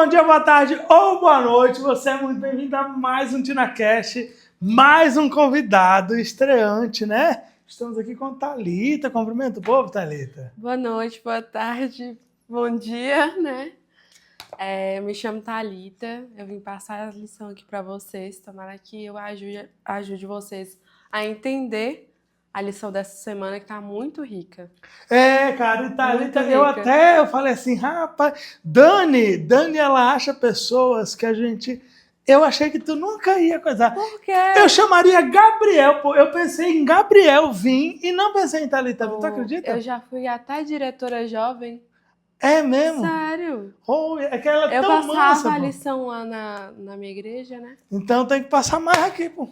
bom dia, boa tarde ou boa noite. Você é muito bem-vindo a mais um TinaCast, mais um convidado estreante, né? Estamos aqui com Thalita. Cumprimenta o povo, Thalita. Boa noite, boa tarde, bom dia, né? Eu me chamo Thalita, eu vim passar a lição aqui para vocês. Tomara que eu ajude vocês a entender a lição dessa semana, que tá muito rica. Cara, e Thalita, eu falei assim, rapaz, Dani, ela acha pessoas que a gente... Eu achei que tu nunca ia coisar. Por quê? Eu chamaria Gabriel, pô. Eu pensei em Gabriel vir e não pensei em Thalita. Tu acredita? Eu já fui até diretora jovem. É mesmo? Sério? É que ela é tão mansa, Eu passava a lição lá na minha igreja, né? Então tem que passar mais aqui, pô.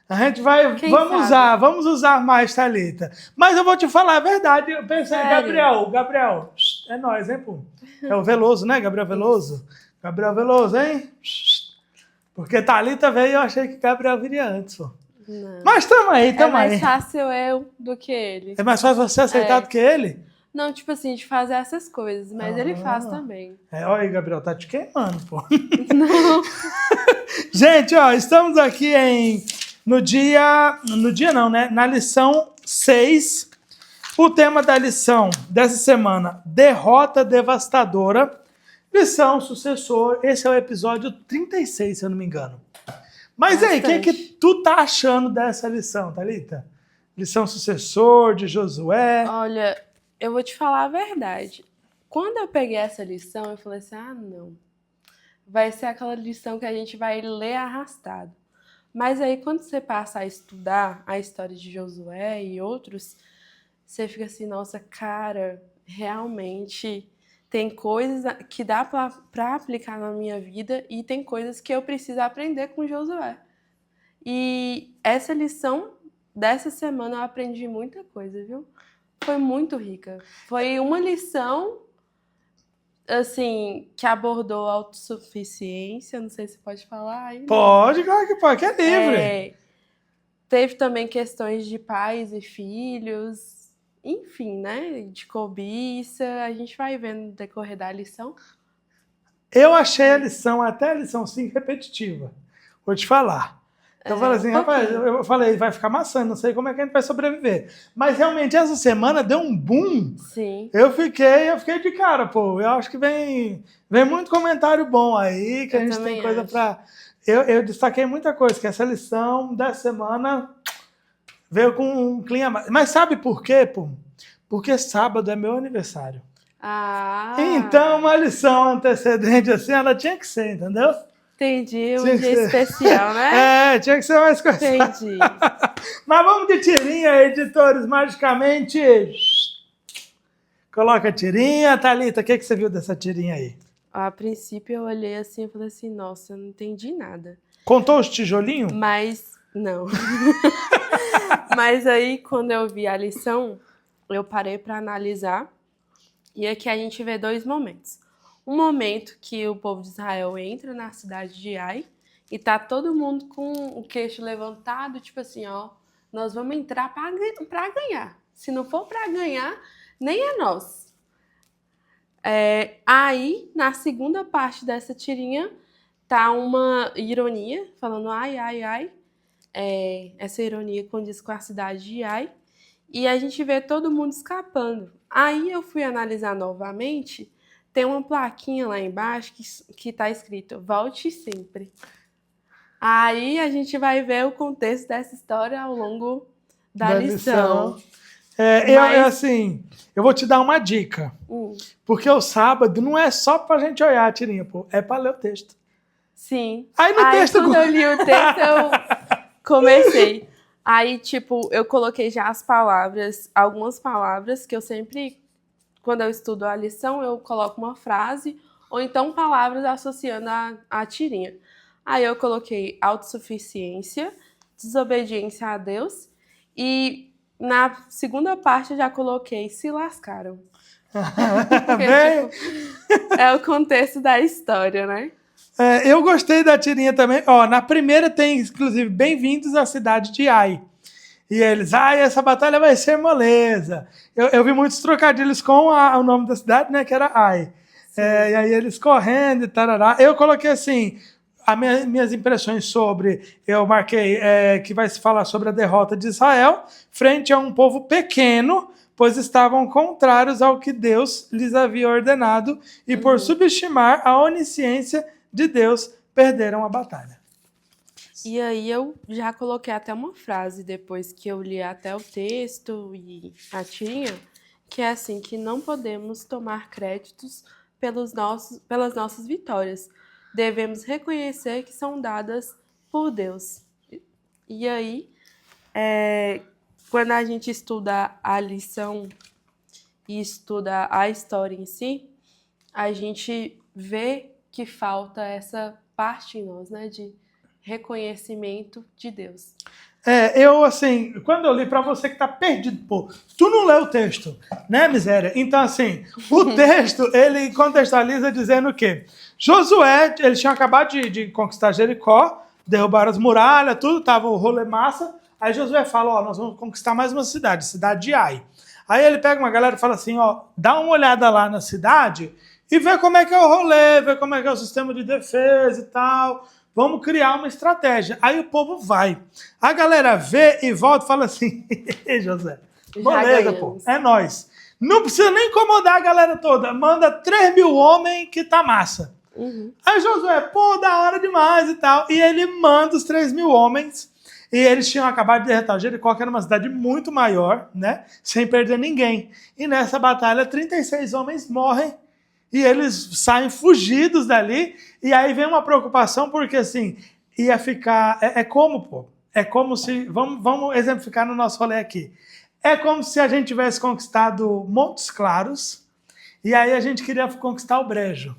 A gente vamos usar mais, Thalita. Mas eu vou te falar a verdade. Eu pensei, Gabriel, é nós, hein, pô? É o Veloso, né, Gabriel Veloso? Gabriel Veloso, hein? Porque Thalita veio e eu achei que Gabriel viria antes, pô. Não. Mas tamo aí. É mais fácil eu do que ele. É mais fácil você aceitar do que ele? Não, tipo assim, de fazer essas coisas, mas ele faz também. Olha aí, Gabriel, tá te queimando, pô. Não. Gente, ó, estamos aqui na lição 6. O tema da lição dessa semana, derrota devastadora, lição sucessor. Esse é o episódio 36, se eu não me engano. Mas aí, o que tu tá achando dessa lição, Thalita? Lição sucessor de Josué. Olha, eu vou te falar a verdade. Quando eu peguei essa lição, eu falei assim, não. Vai ser aquela lição que a gente vai ler arrastado. Mas aí, quando você passa a estudar a história de Josué e outros, você fica assim, nossa, cara, realmente tem coisas que dá para aplicar na minha vida e tem coisas que eu preciso aprender com Josué. E essa lição dessa semana eu aprendi muita coisa, viu? Foi muito rica. Foi uma lição, assim, que abordou autossuficiência, não sei se pode falar aí. Pode, claro que pode, que é livre. Teve também questões de pais e filhos, enfim, né? De cobiça, a gente vai vendo no decorrer da lição. Eu achei a lição, até a lição 5, repetitiva. Vou te falar. Eu falei assim, rapaz, eu falei, vai ficar maçante, não sei como é que a gente vai sobreviver. Mas realmente essa semana deu um boom. Sim. Eu fiquei de cara, pô. Eu acho que vem muito comentário bom aí, que a gente tem coisa pra... Eu destaquei muita coisa, que essa lição da semana veio com um clima... Mas sabe por quê, pô? Porque sábado é meu aniversário. Então uma lição antecedente assim, ela tinha que ser, entendeu? Entendi, um dia especial, né? Tinha que ser mais coisa. Entendi. Mas vamos de tirinha, editores, magicamente. Coloca a tirinha. Thalita, o que você viu dessa tirinha aí? A princípio eu olhei assim e falei assim, nossa, eu não entendi nada. Contou os tijolinhos? Mas, não. Mas aí, quando eu vi a lição, eu parei para analisar. E aqui a gente vê dois momentos. Um momento que o povo de Israel entra na cidade de Ai e tá todo mundo com o queixo levantado, tipo assim, ó, nós vamos entrar para ganhar. Se não for para ganhar, nem é nós. Aí, na segunda parte dessa tirinha, tá uma ironia, falando ai, ai, ai. Essa ironia condiz com a cidade de Ai. E a gente vê todo mundo escapando. Aí eu fui analisar novamente, tem uma plaquinha lá embaixo que tá escrito, volte sempre. Aí a gente vai ver o contexto dessa história ao longo da lição. Eu vou te dar uma dica. Porque o sábado não é só pra gente olhar a tirinha, pô, é pra ler o texto. Sim. Aí quando eu li o texto, eu comecei. Aí, tipo, eu coloquei já algumas palavras que eu sempre, quando eu estudo a lição, eu coloco uma frase ou então palavras associando a tirinha. Aí eu coloquei autossuficiência, desobediência a Deus e na segunda parte eu já coloquei se lascaram. Porque, tipo, é o contexto da história, né? Eu gostei da tirinha também. Na primeira tem, inclusive, bem-vindos à cidade de Ai. E eles, essa batalha vai ser moleza. Eu vi muitos trocadilhos com o nome da cidade, né, que era Ai. E aí eles correndo e tarará. Eu coloquei assim, minhas impressões sobre, eu marquei que vai se falar sobre a derrota de Israel frente a um povo pequeno, pois estavam contrários ao que Deus lhes havia ordenado e por subestimar a onisciência de Deus, perderam a batalha. E aí eu já coloquei até uma frase depois que eu li até o texto e a tirinha, que é assim, que não podemos tomar créditos pelas nossas vitórias. Devemos reconhecer que são dadas por Deus. E aí, quando a gente estuda a lição e estuda a história em si, a gente vê que falta essa parte em nós, né, de reconhecimento de Deus. Eu, assim, quando eu li, pra você que tá perdido, pô, tu não leu o texto, né, miséria? Então, assim, o texto, ele contextualiza dizendo o quê? Josué, eles tinham acabado de conquistar Jericó, derrubaram as muralhas, tudo, tava o rolê massa. Aí Josué fala, ó, nós vamos conquistar mais uma cidade, cidade de Ai. Aí ele pega uma galera e fala assim, ó, dá uma olhada lá na cidade e vê como é que é o rolê, vê como é que é o sistema de defesa e tal. Vamos criar uma estratégia. Aí o povo vai. A galera vê e volta e fala assim, José, beleza, pô, é nóis. Não precisa nem incomodar a galera toda. Manda 3 mil homens que tá massa. Aí Josué, pô, da hora demais e tal. E ele manda os 3 mil homens. E eles tinham acabado de derrotar Jericó, que era uma cidade muito maior, né? Sem perder ninguém. E nessa batalha, 36 homens morrem. E eles saem fugidos dali. E aí vem uma preocupação, porque assim, ia ficar. É como, pô. É como se. Vamos exemplificar no nosso rolê aqui. É como se a gente tivesse conquistado Montes Claros. E aí a gente queria conquistar o Brejo.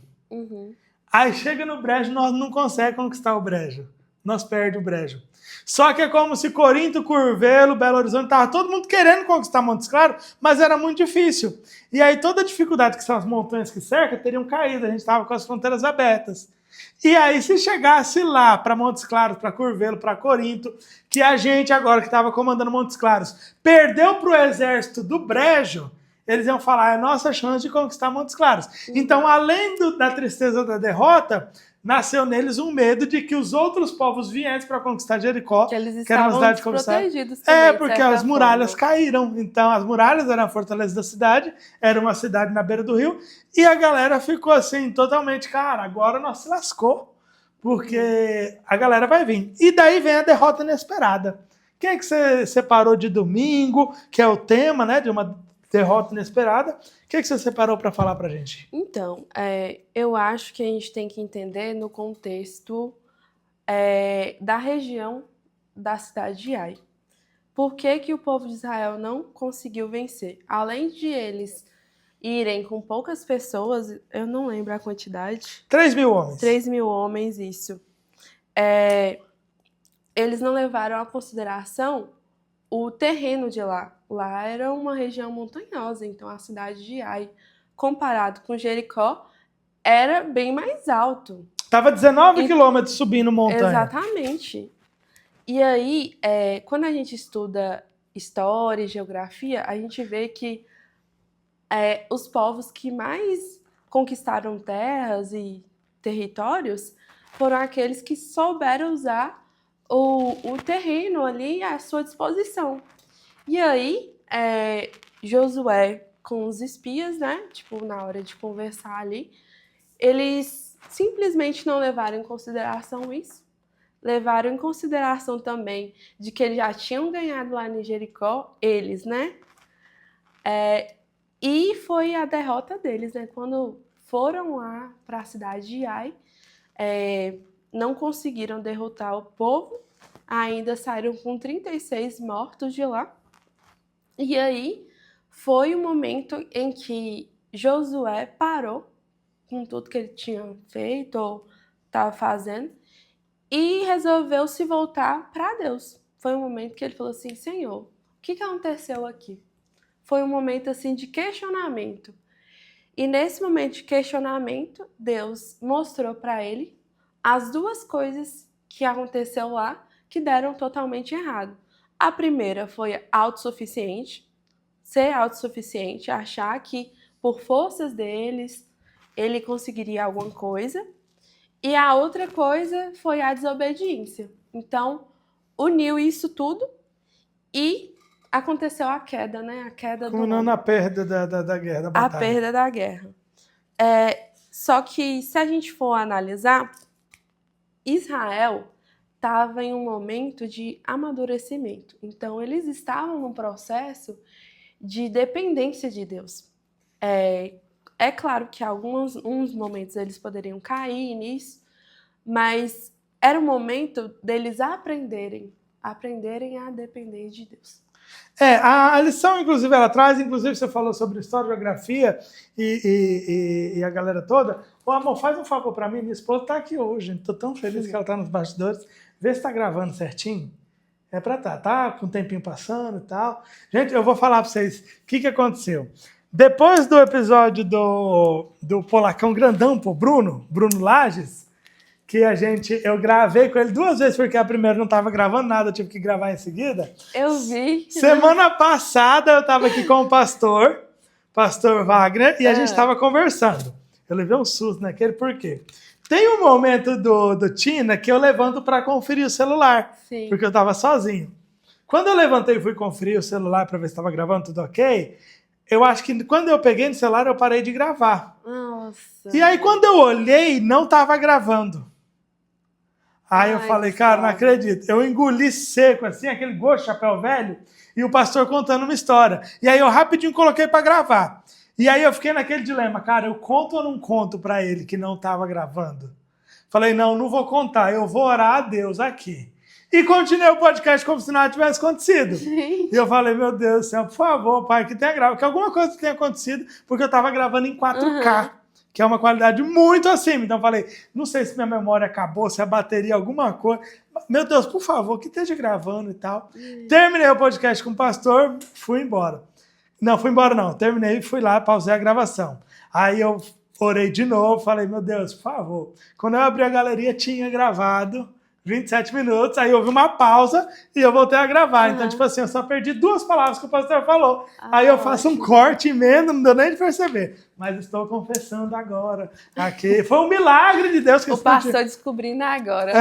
Aí chega no Brejo, nós não conseguimos conquistar o Brejo. Nós perdemos o Brejo. Só que é como se Corinto, Curvelo, Belo Horizonte, estava todo mundo querendo conquistar Montes Claros, mas era muito difícil. E aí toda a dificuldade que são as montanhas que cercam teriam caído, a gente estava com as fronteiras abertas. E aí se chegasse lá para Montes Claros, para Curvelo, para Corinto, que a gente agora que estava comandando Montes Claros perdeu para o exército do Brejo, eles iam falar, é a nossa chance de conquistar Montes Claros. Então, além da tristeza da derrota, nasceu neles um medo de que os outros povos viessem para conquistar Jericó, que eles que era uma estavam cidade conquistada. desprotegidos também, Porque as muralhas caíram. Então, as muralhas eram a fortaleza da cidade, era uma cidade na beira do rio, e a galera ficou assim, totalmente, cara, agora nós se lascou, porque a galera vai vir. E daí vem a derrota inesperada. Quem é que você separou de domingo, que é o tema, né, de uma derrota inesperada? O que você separou para falar para a gente? Então, eu acho que a gente tem que entender no contexto da região da cidade de Ai. Por que o povo de Israel não conseguiu vencer? Além de eles irem com poucas pessoas, eu não lembro a quantidade. 3 mil homens. 3 mil homens, isso. Eles não levaram em consideração o terreno de lá. Lá era uma região montanhosa, então a cidade de Ai, comparado com Jericó, era bem mais alto. Tava 19 quilômetros subindo montanha. Exatamente. E aí, quando a gente estuda história e geografia, a gente vê que os povos que mais conquistaram terras e territórios foram aqueles que souberam usar o terreno ali à sua disposição. E aí, Josué com os espias, né, tipo, na hora de conversar ali, eles simplesmente não levaram em consideração isso. Levaram em consideração também de que eles já tinham ganhado lá em Jericó, eles, né? E foi a derrota deles, né? Quando foram lá para a cidade de Ai, não conseguiram derrotar o povo, ainda saíram com 36 mortos de lá. E aí foi o momento em que Josué parou com tudo que ele tinha feito ou estava fazendo e resolveu se voltar para Deus. Foi um momento que ele falou assim, Senhor, o que aconteceu aqui? Foi um momento assim de questionamento. E nesse momento de questionamento, Deus mostrou para ele as duas coisas que aconteceu lá que deram totalmente errado. A primeira foi autossuficiente, ser autossuficiente, achar que por forças deles ele conseguiria alguma coisa, e a outra coisa foi a desobediência. Então, uniu isso tudo e aconteceu a queda, né? A queda do Culminando na perda da guerra, da batalha. A perda da guerra. Só que, se a gente for analisar, Israel estava em um momento de amadurecimento. Então, eles estavam num processo de dependência de Deus. É claro que uns momentos eles poderiam cair nisso, mas era o momento deles aprenderem a depender de Deus. A lição, inclusive, ela traz, inclusive você falou sobre história, geografia e a galera toda. Ô, amor, faz um favor pra mim, minha esposa tá aqui hoje, tô tão feliz que ela tá nos bastidores. Vê se tá gravando certinho. É pra tá com um tempinho passando e tal. Gente, eu vou falar pra vocês o que aconteceu. Depois do episódio do Polacão Grandão, pô, Bruno Lages, que eu gravei com ele 2 vezes, porque a primeira não estava gravando nada, eu tive que gravar em seguida. Eu vi. Semana passada eu estava aqui com o pastor Wagner, e a gente estava conversando. Eu levei um susto naquele, por quê? Tem um momento do Tina que eu levanto para conferir o celular, Sim. Porque eu estava sozinho. Quando eu levantei e fui conferir o celular para ver se estava gravando tudo ok, eu acho que quando eu peguei no celular eu parei de gravar. Nossa. E aí quando eu olhei, não estava gravando. Aí eu falei, cara, não acredito. Eu engoli seco, assim, aquele gosto de chapéu velho, e o pastor contando uma história. E aí eu rapidinho coloquei para gravar. E aí eu fiquei naquele dilema, cara, eu conto ou não conto para ele que não estava gravando? Falei, não vou contar, eu vou orar a Deus aqui. E continuei o podcast como se nada tivesse acontecido. Gente. E eu falei, meu Deus do céu, por favor, pai, que tenha gravado, que alguma coisa tenha acontecido, porque eu estava gravando em 4K. Que é uma qualidade muito acima. Então eu falei, não sei se minha memória acabou, se a bateria, alguma coisa. Meu Deus, por favor, que esteja gravando e tal. Terminei o podcast com o pastor, fui embora. Não, fui embora não. Terminei, fui lá, pausei a gravação. Aí eu orei de novo, falei, meu Deus, por favor. Quando eu abri a galeria, tinha gravado 27 minutos, aí houve uma pausa e eu voltei a gravar. Então, tipo assim, eu só perdi 2 palavras que o pastor falou. Aí eu faço um corte, emenda, não deu nem de perceber. Mas estou confessando agora. Aqui foi um milagre de Deus. Que o pastor descobrindo agora.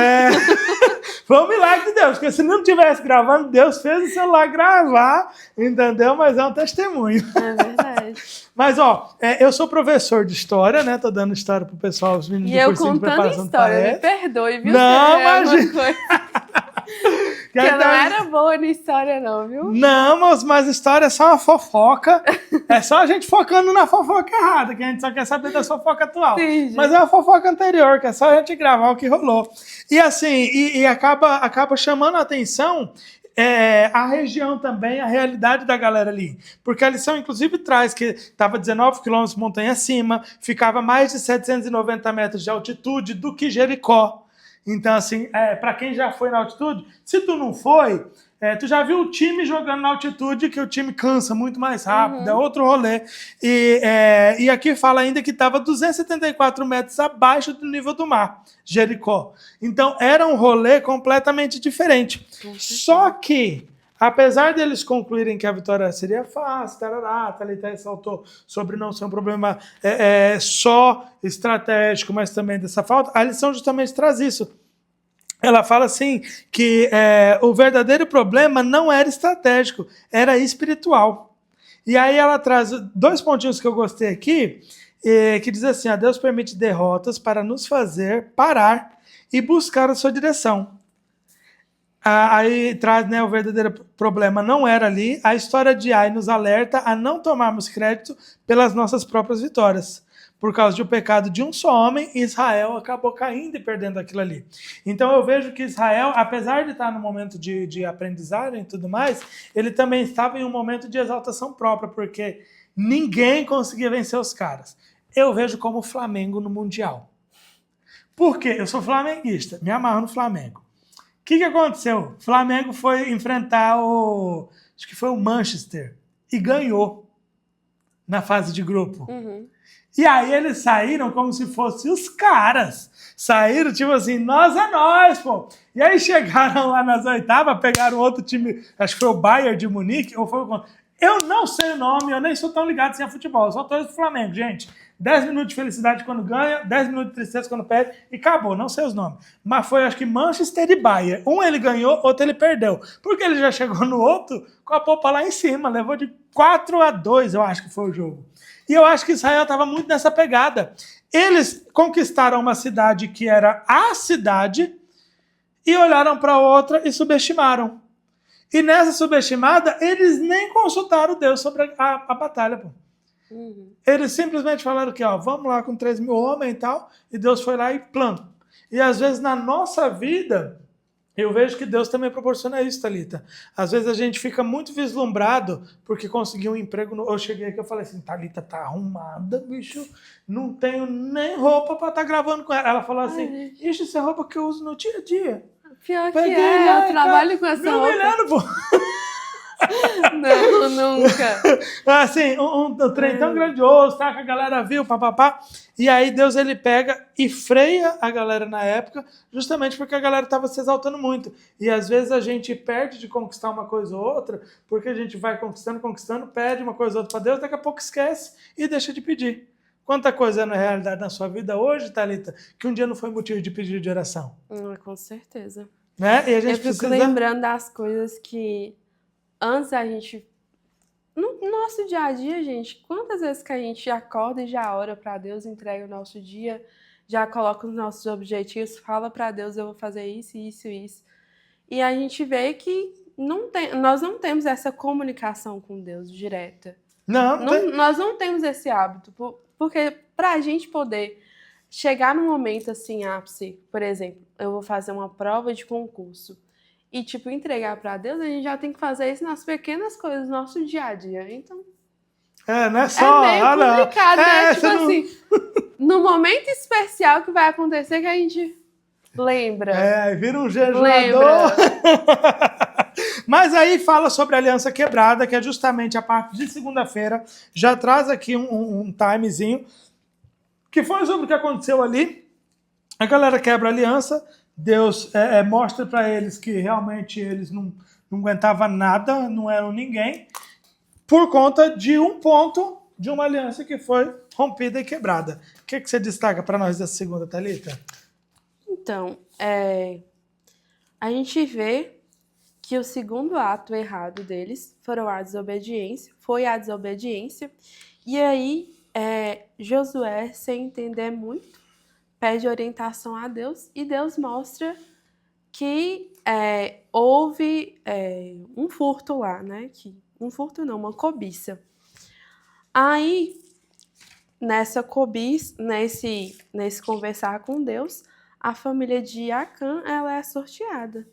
Foi um milagre de Deus, porque se não tivesse gravando, Deus fez o celular gravar, entendeu? Mas é um testemunho. É verdade. Mas, eu sou professor de história, né? Tô dando história pro pessoal, os meninos do cursinho de preparação do PAES. E eu contando história, me perdoe, viu? Não, imagina. Que eu não era boa na história, não, viu? Não, mas história é só uma fofoca. É só a gente focando na fofoca errada, que a gente só quer saber da fofoca atual. Sim, mas é uma fofoca anterior, que é só a gente gravar o que rolou. E assim, acaba chamando a atenção a região também, a realidade da galera ali. Porque a lição, inclusive, traz que estava 19 quilômetros montanha acima, ficava mais de 790 metros de altitude do que Jericó. Então, assim, para quem já foi na altitude, se tu não foi, tu já viu o time jogando na altitude, que o time cansa muito mais rápido, é outro rolê. E aqui fala ainda que estava 274 metros abaixo do nível do mar, Jericó. Então, era um rolê completamente diferente. Só que, apesar deles concluírem que a vitória seria fácil, Thalita ressaltou sobre não ser um problema só estratégico, mas também dessa falta, a lição justamente traz isso. Ela fala assim, que o verdadeiro problema não era estratégico, era espiritual. E aí ela traz 2 pontinhos que eu gostei aqui, que diz assim, Deus permite derrotas para nos fazer parar e buscar a sua direção. Aí traz, o verdadeiro problema não era ali. A história de Ai nos alerta a não tomarmos crédito pelas nossas próprias vitórias. Por causa do pecado de um só homem, Israel acabou caindo e perdendo aquilo ali. Então eu vejo que Israel, apesar de estar no momento de aprendizagem e tudo mais, ele também estava em um momento de exaltação própria, porque ninguém conseguia vencer os caras. Eu vejo como o Flamengo no Mundial. Por quê? Eu sou flamenguista, me amarro no Flamengo. O que aconteceu? O Flamengo foi enfrentar acho que foi o Manchester, e ganhou na fase de grupo. E aí eles saíram como se fossem os caras. Saíram tipo assim, nós é nós, pô. E aí chegaram lá nas oitavas, pegaram outro time, acho que foi o Bayern de Munique, ou foi Eu não sei o nome, eu nem sou tão ligado assim a futebol. Eu só torço pro Flamengo, gente. 10 minutos de felicidade quando ganha, 10 minutos de tristeza quando perde e acabou, não sei os nomes. Mas foi, acho que Manchester e Bayern. Um ele ganhou, outro ele perdeu. Porque ele já chegou no outro com a popa lá em cima. Levou de 4-2, eu acho que foi o jogo. E eu acho que Israel estava muito nessa pegada. Eles conquistaram uma cidade que era a cidade e olharam para outra e subestimaram. E nessa subestimada, eles nem consultaram Deus sobre a batalha, pô. Uhum. Eles simplesmente falaram que, ó, vamos lá com 3 mil homens e tal, e Deus foi lá e plano. E às vezes na nossa vida, eu vejo que Deus também proporciona isso, Thalita. Às vezes a gente fica muito vislumbrado porque conseguiu um emprego. Eu cheguei aqui e falei assim, Thalita tá arrumada, bicho, não tenho nem roupa para estar gravando com ela. Ela falou assim, isso é roupa que eu uso no dia a dia. Pior que eu trabalho com essa roupa. Humilhando, pô. Não, nunca. Assim, um trem tão grandioso, tá? Que a galera viu, papapá. E aí Deus, ele pega e freia a galera na época, justamente porque a galera estava se exaltando muito. E às vezes a gente perde de conquistar uma coisa ou outra, porque a gente vai conquistando, pede uma coisa ou outra para Deus, daqui a pouco esquece e deixa de pedir. Quanta coisa é na realidade na sua vida hoje, Thalita, que um dia não foi motivo de pedido de oração. Com certeza. Né? E a gente Eu fico lembrando das coisas que antes a gente... No nosso dia a dia, gente, quantas vezes que a gente acorda e já ora para Deus, entrega o nosso dia, já coloca os nossos objetivos, fala para Deus, eu vou fazer isso, isso, isso. E a gente vê que nós não temos essa comunicação com Deus direta. Nós não temos esse hábito, porque para a gente poder chegar num momento assim, ápice, por exemplo, eu vou fazer uma prova de concurso e, tipo, entregar para Deus, a gente já tem que fazer isso nas pequenas coisas do nosso dia a dia. Então, não é só... É meio complicado, né? Tipo assim, no momento especial que vai acontecer que a gente lembra. Vira um jejuador. Mas aí fala sobre a aliança quebrada, que é justamente a parte de segunda-feira. Já traz aqui um timezinho, que foi sobre o que aconteceu ali. A galera quebra a aliança, Deus mostra para eles que realmente eles não aguentavam nada, não eram ninguém, por conta de um ponto de uma aliança que foi rompida e quebrada. O que você destaca para nós dessa segunda, Thalita? Então, a gente vê que o segundo ato errado deles foi a desobediência. E aí, Josué, sem entender muito, pede orientação a Deus e Deus mostra que houve um furto lá, né? Um furto não, uma cobiça. Aí, nessa cobiça, nesse conversar com Deus, a família de Acã, ela é sorteada.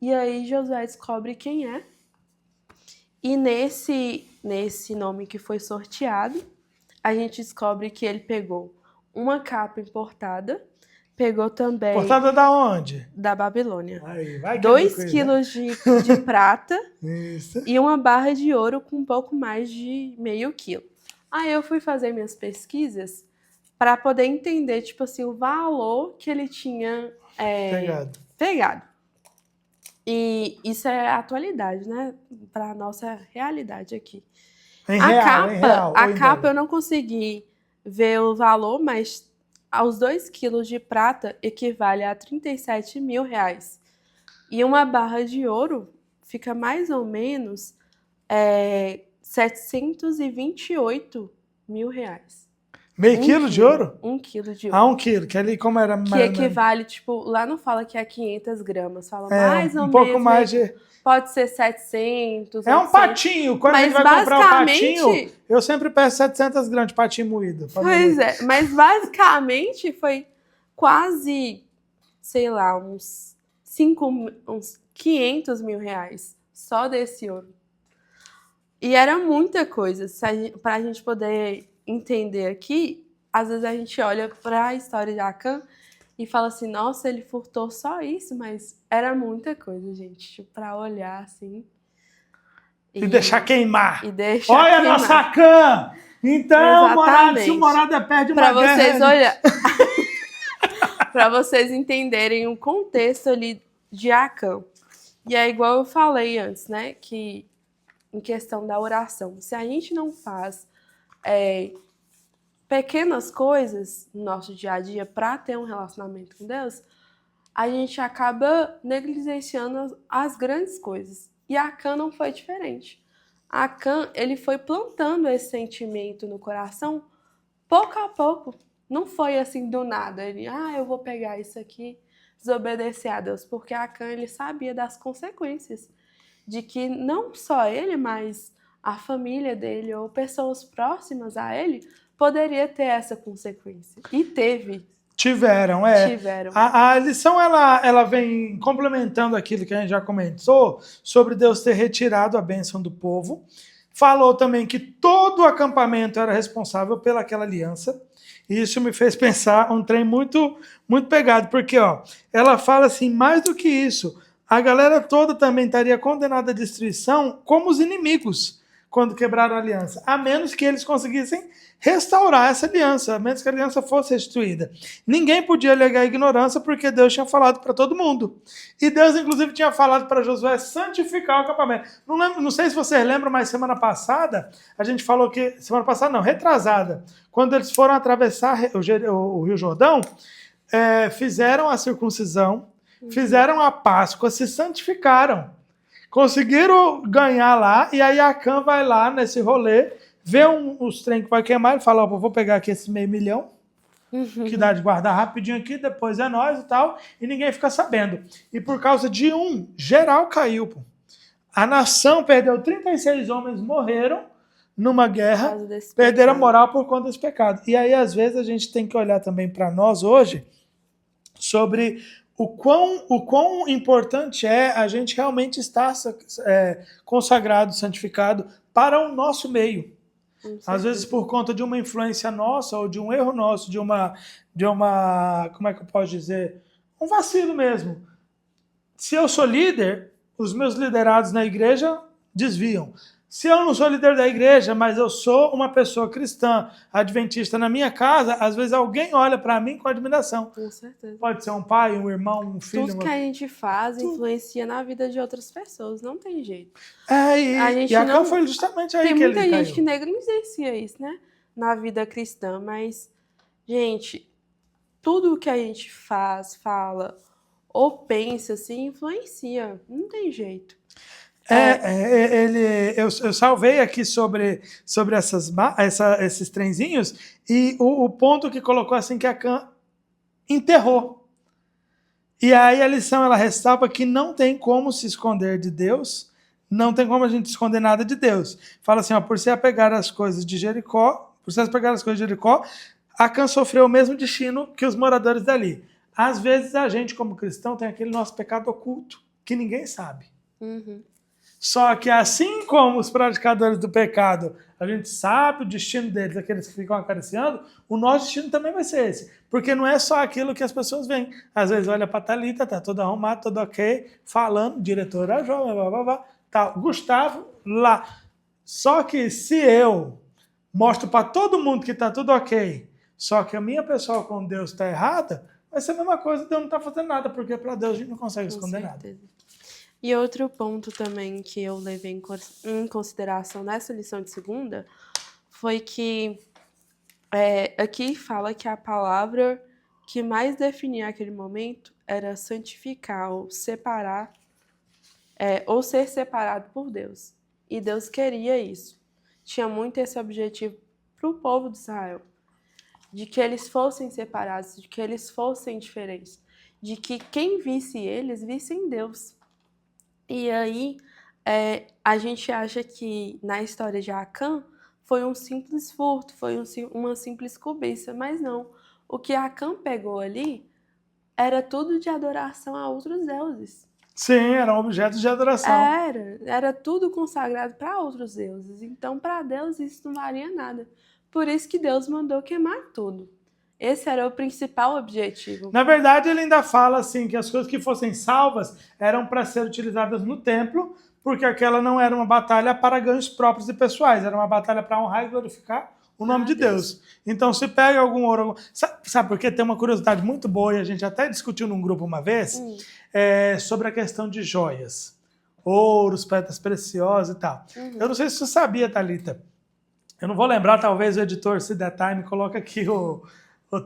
E aí Josué descobre quem é. E nesse nome que foi sorteado, a gente descobre que ele pegou uma capa importada, pegou também... Importada da onde? Da Babilônia. Aí, vai 2 quilos de prata Isso. E uma barra de ouro com um pouco mais de meio quilo. Aí eu fui fazer minhas pesquisas para poder entender, tipo assim, o valor que ele tinha pegado. E isso é a atualidade, né? Para a nossa realidade aqui. A capa eu não consegui ver o valor, mas aos 2 quilos de prata equivale a R$37 mil. E uma barra de ouro fica mais ou menos R$728 mil. Meio quilo de ouro? 1 quilo de ouro. 1 quilo, que ali como era... Que equivale, tipo, lá não fala que é 500 gramas, fala mais ou menos... pouco mais de... Pode ser 700, 800. Um patinho. Quando a gente vai comprar um patinho, eu sempre peço 700 gramas de patinho moído. Pois mas basicamente foi quase, sei lá, uns 500 mil reais só desse ouro. E era muita coisa. Para a gente poder entender aqui, às vezes a gente olha para a história de Acã e fala assim, nossa, ele furtou só isso, mas era muita coisa, gente, tipo, para olhar assim. E deixar queimar. Olha a nossa Acã! Então, se o Morada perde uma guerra... Vocês olhar... para vocês entenderem o contexto ali de Acã. E é igual eu falei antes, né, que em questão da oração. Se a gente não faz pequenas coisas no nosso dia a dia para ter um relacionamento com Deus, a gente acaba negligenciando as grandes coisas. E Acã não foi diferente. Acã, ele foi plantando esse sentimento no coração pouco a pouco. Não foi assim do nada. Ele, eu vou pegar isso aqui, desobedecer a Deus. Porque Acã, ele sabia das consequências. De que não só ele, mas a família dele ou pessoas próximas a ele poderia ter essa consequência. E teve. Tiveram. A lição, ela vem complementando aquilo que a gente já comentou sobre Deus ter retirado a bênção do povo. Falou também que todo o acampamento era responsável pelaquela aliança. E isso me fez pensar um trem muito, muito pegado. Porque ela fala assim, mais do que isso, a galera toda também estaria condenada à destruição como os inimigos quando quebraram a aliança. A menos que eles conseguissem restaurar essa aliança, a menos que a aliança fosse restituída. Ninguém podia alegar ignorância porque Deus tinha falado para todo mundo. E Deus, inclusive, tinha falado para Josué santificar o acampamento. Não sei se vocês lembram, mas semana passada, a gente falou que... Semana passada não, retrasada. Quando eles foram atravessar o Rio Jordão, fizeram a circuncisão, fizeram a Páscoa, se santificaram. Conseguiram ganhar lá, e aí Acã vai lá nesse rolê, vê os trem que vai queimar, ele fala, vou pegar aqui esse 500 mil, que dá de guardar rapidinho aqui, depois é nós e tal, e ninguém fica sabendo. E por causa de geral caiu. Pô. A nação perdeu 36 homens, morreram numa guerra, perderam a moral por conta desse pecado. E aí, às vezes, a gente tem que olhar também para nós hoje, sobre o quão importante é a gente realmente estar consagrado, santificado para o nosso meio. Às vezes por conta de uma influência nossa ou de um erro nosso, de uma como é que eu posso dizer? Um vacilo mesmo. Se eu sou líder, os meus liderados na igreja desviam. Se eu não sou líder da igreja, mas eu sou uma pessoa cristã, adventista na minha casa, às vezes alguém olha para mim com admiração. Com certeza. Pode ser um pai, um irmão, um filho. Tudo que a gente faz influencia na vida de outras pessoas, não tem jeito. E Acã foi justamente aí que ele caiu. Tem muita gente que negligencia isso, né? Na vida cristã, mas, gente, tudo que a gente faz, fala ou pensa, assim, influencia. Não tem jeito. Eu salvei aqui sobre esses trenzinhos e o ponto que colocou assim que Acã enterrou. E aí a lição ela ressalva que não tem como se esconder de Deus, não tem como a gente esconder nada de Deus. Fala assim, por se apegar às coisas de Jericó, Acã sofreu o mesmo destino que os moradores dali. Às vezes a gente como cristão tem aquele nosso pecado oculto que ninguém sabe. Só que assim como os praticadores do pecado, a gente sabe o destino deles, aqueles que ficam acariciando, o nosso destino também vai ser esse. Porque não é só aquilo que as pessoas veem. Às vezes olha para a Thalita, tá tudo arrumado, tudo ok, falando, diretora jovem, tal. Gustavo, lá. Só que se eu mostro para todo mundo que tá tudo ok, só que a minha pessoa com Deus está errada, vai ser a mesma coisa, Deus não está fazendo nada, porque para Deus a gente não consegue esconder nada. E outro ponto também que eu levei em consideração nessa lição de segunda foi que aqui fala que a palavra que mais definia aquele momento era santificar ou separar, ou ser separado por Deus. E Deus queria isso. Tinha muito esse objetivo para o povo de Israel, de que eles fossem separados, de que eles fossem diferentes, de que quem visse eles, visse em Deus. E aí, a gente acha que na história de Acã foi um simples furto, foi uma simples cobiça, mas não. O que Acã pegou ali era tudo de adoração a outros deuses. Sim, eram objetos de adoração. Era tudo consagrado para outros deuses. Então, para Deus, isso não valia nada. Por isso que Deus mandou queimar tudo. Esse era o principal objetivo. Na verdade, ele ainda fala assim que as coisas que fossem salvas eram para ser utilizadas no templo, porque aquela não era uma batalha para ganhos próprios e pessoais, era uma batalha para honrar e glorificar o nome de Deus. Então, se pega algum ouro... Sabe por quê? Tem uma curiosidade muito boa, e a gente até discutiu num grupo uma vez, sobre a questão de joias. ouros, pedras preciosas e tal. Eu não sei se você sabia, Thalita. Eu não vou lembrar, talvez o editor, se der time, coloca aqui o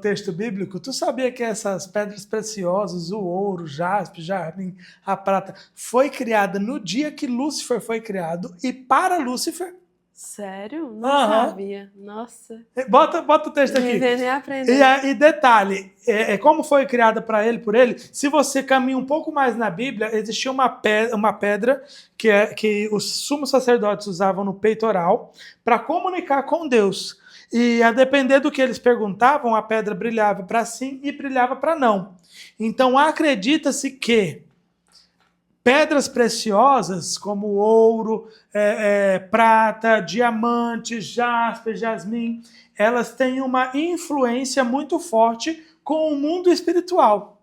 texto bíblico. Tu sabia que essas pedras preciosas, o ouro, o jaspe, jardim, a prata, foi criada no dia que Lúcifer foi criado e para Lúcifer? Sério? Não sabia. Nossa. Bota o texto aqui. Nem aprender. E detalhe, como foi criada para ele, por ele, se você caminha um pouco mais na Bíblia, existia uma pedra que os sumos sacerdotes usavam no peitoral para comunicar com Deus. E a depender do que eles perguntavam, a pedra brilhava para sim e brilhava para não. Então acredita-se que pedras preciosas como ouro, prata, diamante, jaspe, jasmim, elas têm uma influência muito forte com o mundo espiritual.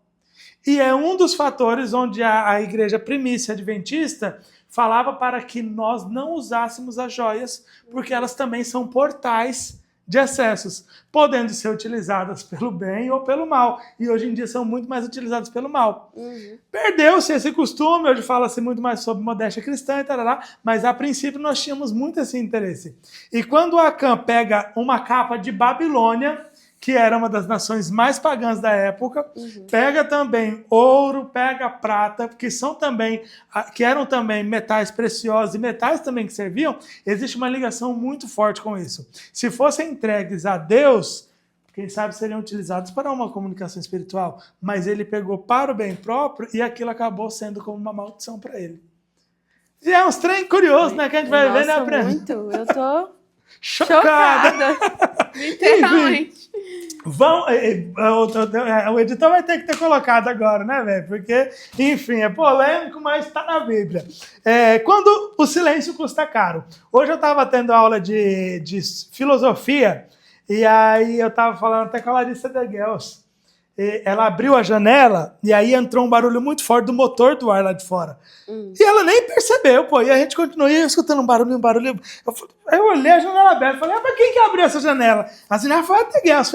E é um dos fatores onde a igreja primícia adventista falava para que nós não usássemos as joias, porque elas também são portais de acessos, podendo ser utilizadas pelo bem ou pelo mal. E hoje em dia são muito mais utilizadas pelo mal. Perdeu-se esse costume, hoje fala-se muito mais sobre modéstia cristã e tal, mas a princípio nós tínhamos muito esse interesse. E quando Acã pega uma capa de Babilônia, que era uma das nações mais pagãs da época, pega também ouro, pega prata, que eram também metais preciosos e metais também que serviam, existe uma ligação muito forte com isso. Se fossem entregues a Deus, quem sabe seriam utilizados para uma comunicação espiritual, mas ele pegou para o bem próprio e aquilo acabou sendo como uma maldição para ele. E é uns trem curiosos, né, que a gente vai ver e aprender. Muito, eu tô chocada. Literalmente. O editor vai ter que ter colocado agora, né, velho? Porque, enfim, é polêmico, mas está na Bíblia. Quando o silêncio custa caro. Hoje eu estava tendo aula de filosofia e aí eu estava falando até com a Larissa de Guels. Ela abriu a janela e aí entrou um barulho muito forte do motor do ar lá de fora. E ela nem percebeu, pô. E a gente continuou escutando um barulho. Eu olhei a janela aberta e falei, mas quem que abriu essa janela? A senhora foi a de Guels.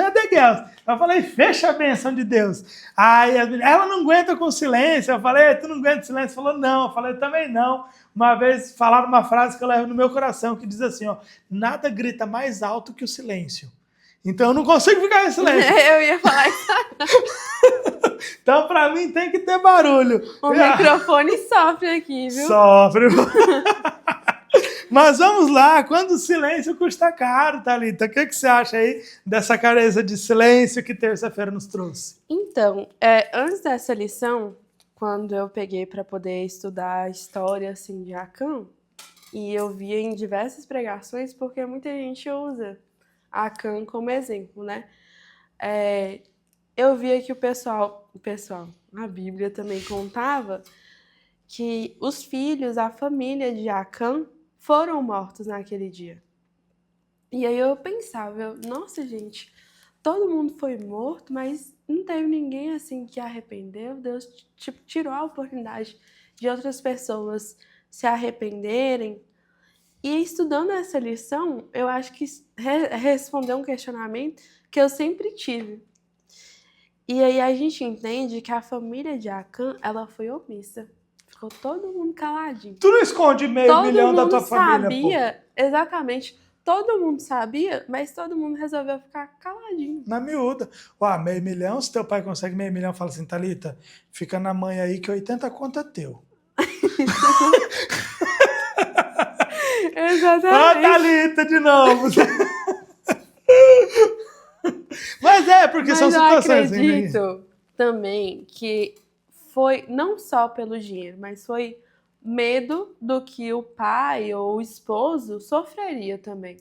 Eu falei, fecha a bênção de Deus. Aí ela não aguenta com silêncio. Eu falei, tu não aguenta silêncio? Falou, não. Eu falei, também não. Uma vez falaram uma frase que eu levo no meu coração, que diz assim, ó, nada grita mais alto que o silêncio. Então eu não consigo ficar em silêncio. Eu ia falar isso. Então, pra mim, tem que ter barulho. O microfone sofre aqui, viu? Sofre. Mas vamos lá, quando o silêncio custa caro, Thalita, o que você acha aí dessa careza de silêncio que terça-feira nos trouxe? Então, antes dessa lição, quando eu peguei para poder estudar a história assim, de Acã, e eu via em diversas pregações, porque muita gente usa Acã como exemplo, né? Eu via que a Bíblia também contava que os filhos, a família de Acã, foram mortos naquele dia. E aí eu pensava, nossa gente, todo mundo foi morto, mas não teve ninguém assim que arrependeu. Deus tirou a oportunidade de outras pessoas se arrependerem. E estudando essa lição, eu acho que respondeu um questionamento que eu sempre tive. E aí a gente entende que a família de Acã, ela foi omissa. Ficou todo mundo caladinho. Tu não esconde meio milhão da tua família, pô. Todo mundo sabia, exatamente. Todo mundo sabia, mas todo mundo resolveu ficar caladinho. Na miúda. Meio milhão, se teu pai consegue meio milhão, fala assim, Thalita, fica na mãe aí que 80 conto é teu. Exatamente. Thalita, de novo. Mas porque são situações. Eu acredito também que foi não só pelo dinheiro, mas foi medo do que o pai ou o esposo sofreria também.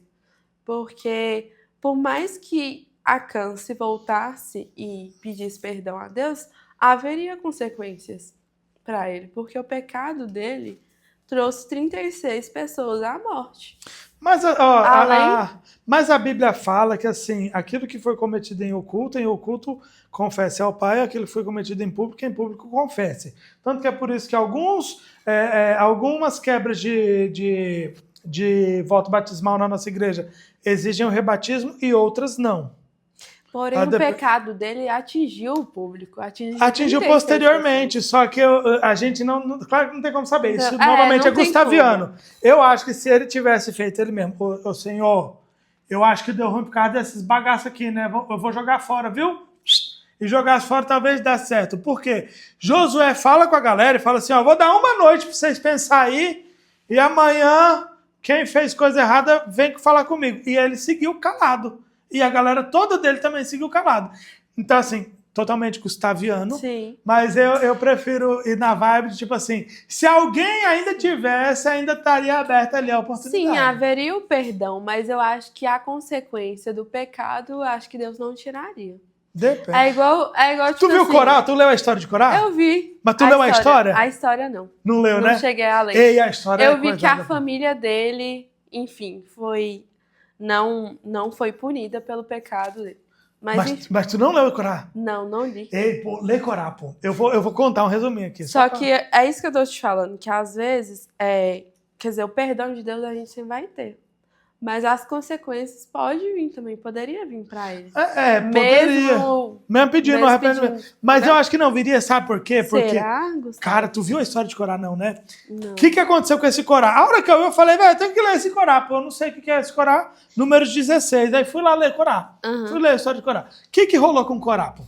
Porque por mais que Acã se voltasse e pedisse perdão a Deus, haveria consequências para ele, porque o pecado dele trouxe 36 pessoas à morte. Mas a Bíblia fala que assim, aquilo que foi cometido em oculto confesse ao Pai, aquilo que foi cometido em público confesse. Tanto que é por isso que algumas quebras de voto batismal na nossa igreja exigem o rebatismo e outras não. Porém, o pecado dele atingiu o público. Atingiu posteriormente, só que a gente não... Claro que não tem como saber. Isso, novamente, é gustaviano. Como. Eu acho que se ele tivesse feito ele mesmo, ô Senhor, eu acho que deu ruim por causa desses bagaços aqui, né? Eu vou jogar fora, viu? E jogar fora talvez dê certo. Por quê? Josué fala com a galera e fala assim, ó, vou dar uma noite para vocês pensarem aí, e amanhã, quem fez coisa errada, vem falar comigo. E ele seguiu calado. E a galera toda dele também seguiu calado. Então, assim, totalmente gustaviano. Sim. Mas eu prefiro ir na vibe de, tipo assim, se alguém ainda tivesse, ainda estaria aberta ali a oportunidade. Sim, haveria o perdão, mas eu acho que a consequência do pecado, acho que Deus não tiraria. Depende. É igual tipo tu viu assim, Corá? Tu leu a história de Corá? Eu vi. Mas tu leu a história? A história não. Não leu, né? Não cheguei a ler. Ei, a história eu vi que a família dele, enfim, não foi punida pelo pecado dele. Mas tu não leu Corá? Não li. Ei, pô, lê Corá, pô. Eu vou contar um resuminho aqui. Só que é isso que eu tô te falando, que às vezes, quer dizer, o perdão de Deus a gente sempre vai ter. Mas as consequências podem vir também, poderia vir pra ele. Poderia. Mesmo pedindo arrependimento. Mas né? Eu acho que não viria, sabe por quê? Porque, será, Gustavo? Cara, tu viu a história de Corá, não, né? Não. O que aconteceu com esse Corá? A hora que eu falei, velho, tem que ler esse Corá. Pô, eu não sei o que é esse Corá. Números 16. Aí fui lá ler Corá. Fui ler a história de Corá. O que rolou com Corá, pô?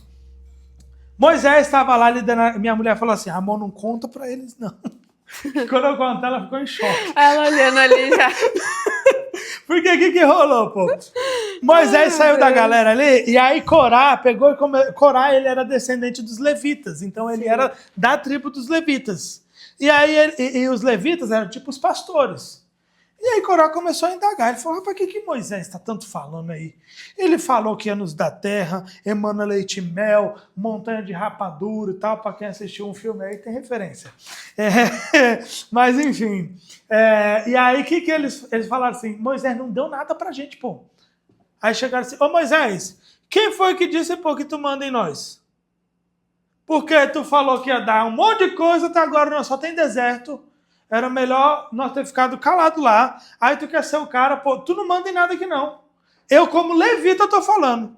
Moisés estava lá liderando. Minha mulher falou assim, amor, não conta pra eles, não. Quando eu contei, ela ficou em choque. Ela olhando ali já... Porque o que rolou, pô? Moisés saiu da galera ali, e aí Corá pegou e Corá, ele era descendente dos levitas, então ele era da tribo dos levitas. E aí e os levitas eram tipo os pastores. E aí Corá começou a indagar, ele falou, rapaz, o que Moisés está tanto falando aí? Ele falou que ia nos dar terra, emana leite e mel, montanha de rapadura e tal, para quem assistiu um filme aí tem referência. Mas enfim, e aí o que eles falaram assim, Moisés não deu nada pra gente, pô. Aí chegaram assim, ô Moisés, quem foi que disse, pô, que tu manda em nós? Porque tu falou que ia dar um monte de coisa, até agora nós só tem deserto. Era melhor nós ter ficado calado lá. Aí tu quer ser o cara, pô, tu não manda em nada aqui não. Eu, como levita, tô falando.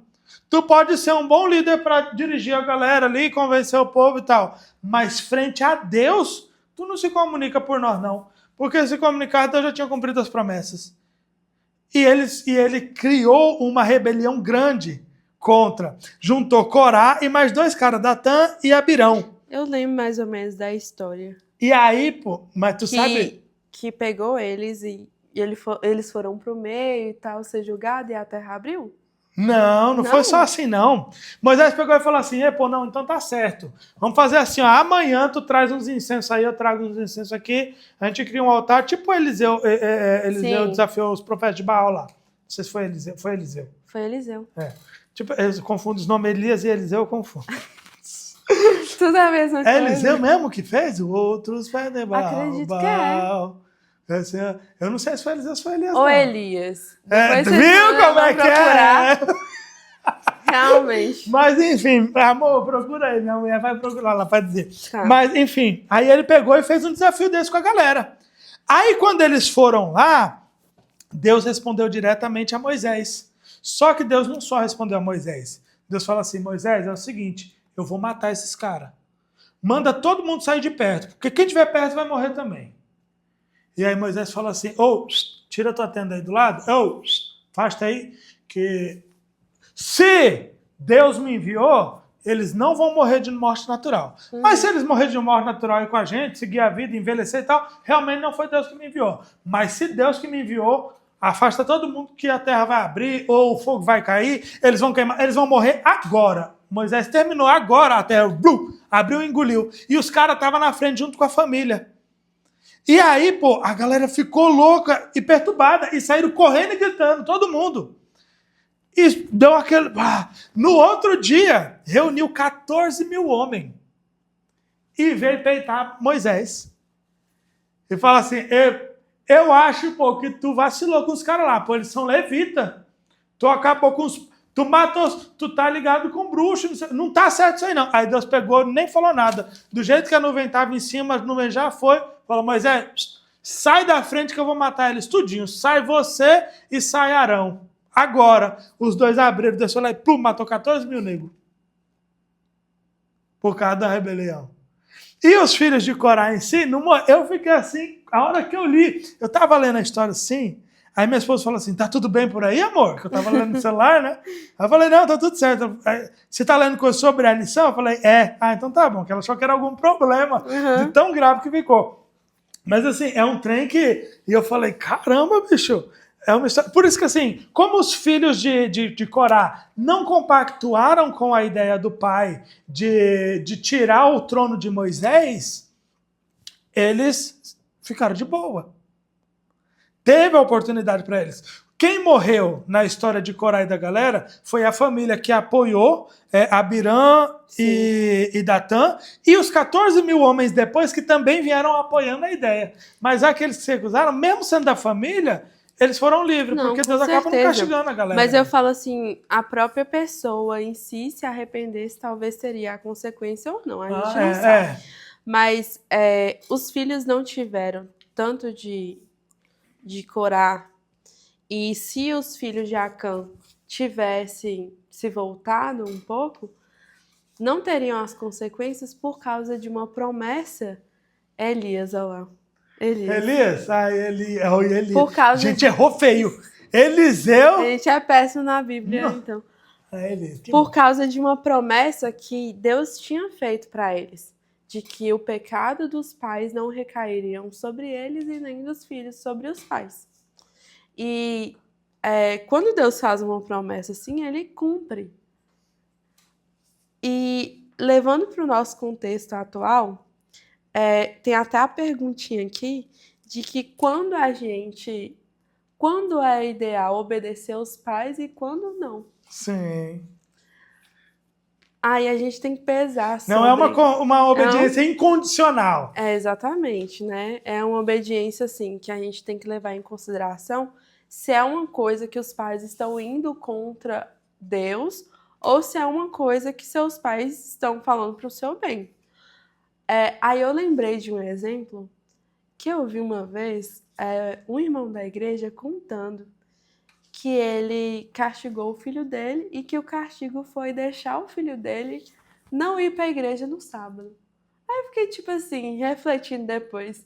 Tu pode ser um bom líder para dirigir a galera ali, convencer o povo e tal. Mas frente a Deus, tu não se comunica por nós, não. Porque se comunicar, Deus já tinha cumprido as promessas. E ele criou uma rebelião grande contra. Juntou Corá e mais dois caras, Datã e Abirão. Eu lembro mais ou menos da história. E aí, pô, mas tu sabe... Que pegou eles e eles foram pro meio e tal, ser julgado e a terra abriu? Não foi só assim, não. Moisés pegou e falou assim, pô, não, então tá certo. Vamos fazer assim, ó, amanhã tu traz uns incensos aí, eu trago uns incensos aqui, a gente cria um altar, tipo Eliseu desafiou os profetas de Baal lá. Não sei se foi Eliseu. Foi Eliseu. Foi Eliseu. Tipo, eu confundo os nomes Elias e Eliseu, eu confundo. Tudo a mesma coisa. É Eliseu mesmo que fez? Outros pedem Baal. Acredito que é. Eu não sei se foi Eliseu ou se foi Elias. Ou Elias. Viu como é que é? Realmente. Mas, enfim, amor, procura aí. Minha mulher vai procurar lá pra dizer. Tá. Mas, enfim, aí ele pegou e fez um desafio desse com a galera. Aí, quando eles foram lá, Deus respondeu diretamente a Moisés. Só que Deus não só respondeu a Moisés. Deus fala assim, Moisés, é o seguinte, eu vou matar esses caras. Manda todo mundo sair de perto, porque quem estiver perto vai morrer também. E aí Moisés fala assim, tira a tua tenda aí do lado, afasta aí, que se Deus me enviou, eles não vão morrer de morte natural. Mas se eles morrerem de morte natural aí com a gente, seguir a vida, envelhecer e tal, realmente não foi Deus que me enviou. Mas se Deus que me enviou, afasta todo mundo que a terra vai abrir, ou o fogo vai cair, eles vão queimar, eles vão morrer agora. Moisés terminou agora a terra, abriu e engoliu. E os caras estavam na frente junto com a família. E aí, pô, a galera ficou louca e perturbada e saíram correndo e gritando, todo mundo. E deu aquele... No outro dia, reuniu 14 mil homens e veio peitar Moisés. E fala assim, eu acho, pô, que tu vacilou com os caras lá, pô, eles são levitas. Tu acabou com os... Tu matou, tu tá ligado com bruxo, não tá certo isso aí não. Aí Deus pegou, nem falou nada. Do jeito que a nuvem estava em cima, a nuvem já foi. Falou, Moisés, sai da frente que eu vou matar eles tudinho. Sai você e sai Arão. Agora, os dois abriram, desceu lá e plum, matou 14 mil negros. Por causa da rebelião. E os filhos de Corá em si, eu fiquei assim, a hora que eu li, eu tava lendo a história assim, aí minha esposa falou assim, tá tudo bem por aí, amor? Que eu tava lendo no celular, né? Aí eu falei, não, tá tudo certo. Você tá lendo coisa sobre a lição? Eu falei, é. Ah, então tá bom, que ela achou que era algum problema de tão grave que ficou. Mas assim, é um trem que... E eu falei, caramba, bicho... É uma história. Por isso que, assim, como os filhos de Corá não compactuaram com a ideia do pai de tirar o trono de Moisés, eles ficaram de boa. Teve a oportunidade para eles. Quem morreu na história de Corá e da galera foi a família que apoiou Abirã e Datã, e os 14 mil homens depois que também vieram apoiando a ideia. Mas aqueles que se recusaram, mesmo sendo da família... Eles foram livres, não, porque Deus acaba não castigando a galera. Mas eu falo assim, a própria pessoa em si se arrependesse, talvez teria a consequência ou não, a gente não sabe. Mas os filhos não tiveram tanto de Corá, e se os filhos de Acã tivessem se voltado um pouco, não teriam as consequências por causa de uma promessa. Elias, olha lá. Elias? Elias. Por causa gente, errou feio. Eliseu. A gente é péssimo na Bíblia, não. Então. Elias, por causa de uma promessa que Deus tinha feito para eles, de que o pecado dos pais não recairiam sobre eles e nem dos filhos sobre os pais. E quando Deus faz uma promessa assim, ele cumpre. E levando para o nosso contexto atual, tem até a perguntinha aqui de que quando é ideal obedecer aos pais e quando não. Sim. Aí a gente tem que pesar sobre... Não é uma obediência incondicional. Exatamente, né? É uma obediência, assim, que a gente tem que levar em consideração se é uma coisa que os pais estão indo contra Deus ou se é uma coisa que seus pais estão falando para o seu bem. Aí eu lembrei de um exemplo que eu vi uma vez, um irmão da igreja contando que ele castigou o filho dele e que o castigo foi deixar o filho dele não ir para a igreja no sábado. Aí eu fiquei, tipo assim, refletindo depois.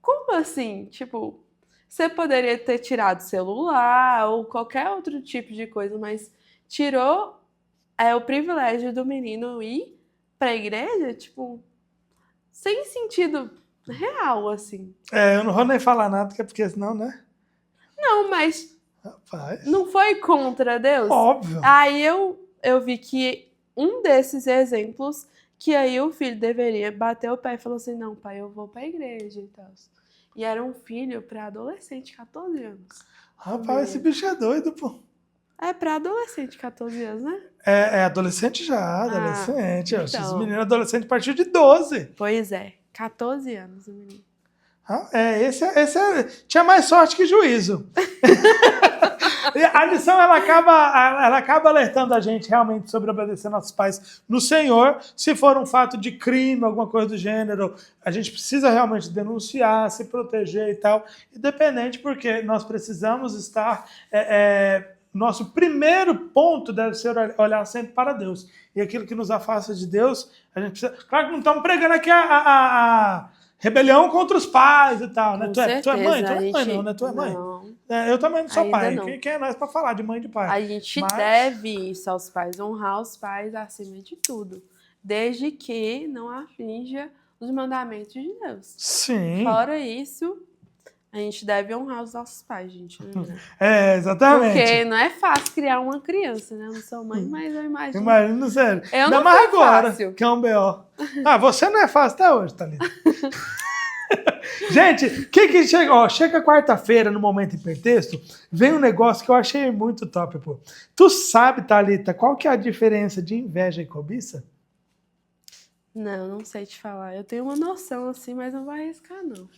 Como assim? Tipo, você poderia ter tirado o celular ou qualquer outro tipo de coisa, mas tirou o privilégio do menino ir para a igreja? Tipo... sem sentido real, assim. Eu não vou nem falar nada, porque senão, né? Não, mas... Rapaz. Não foi contra Deus? Óbvio. Aí eu vi que um desses exemplos, que aí o filho deveria bater o pé e falou assim, não, pai, eu vou pra igreja e tal. E era um filho pra adolescente, 14 anos. Rapaz, esse bicho é doido, pô. É pra adolescente, 14 anos, né? É adolescente já, adolescente. Então. Esses meninos adolescentes a partir de 12. Pois é, 14 anos o menino. Esse tinha mais sorte que juízo. A lição ela acaba alertando a gente realmente sobre obedecer nossos pais no Senhor. Se for um fato de crime, alguma coisa do gênero, a gente precisa realmente denunciar, se proteger e tal. Independente, porque nós precisamos estar... nosso primeiro ponto deve ser olhar sempre para Deus. E aquilo que nos afasta de Deus, a gente precisa... Claro que não estamos pregando aqui a rebelião contra os pais e tal, né? Tu é mãe? Tu é mãe, não, né? Tu é mãe? Não. Eu também não sou Ainda pai. não. Quem é nós para falar de mãe e de pai? A gente deve isso aos pais, honrar os pais acima de tudo. Desde que não aflige os mandamentos de Deus. Sim. Fora isso, a gente deve honrar os nossos pais, gente. Exatamente. Porque não é fácil criar uma criança, né? Eu não sou mãe, mas eu imagino. Imagino, sério. Eu não mais fui agora, fácil. que é um B.O. Você não é fácil até hoje, Thalita. Gente, que chega? Chega quarta-feira, no Momento Hipertexto, vem um negócio que eu achei muito top, pô. Tu sabe, Thalita, qual que é a diferença de inveja e cobiça? Não sei te falar. Eu tenho uma noção assim, mas não vou arriscar, não.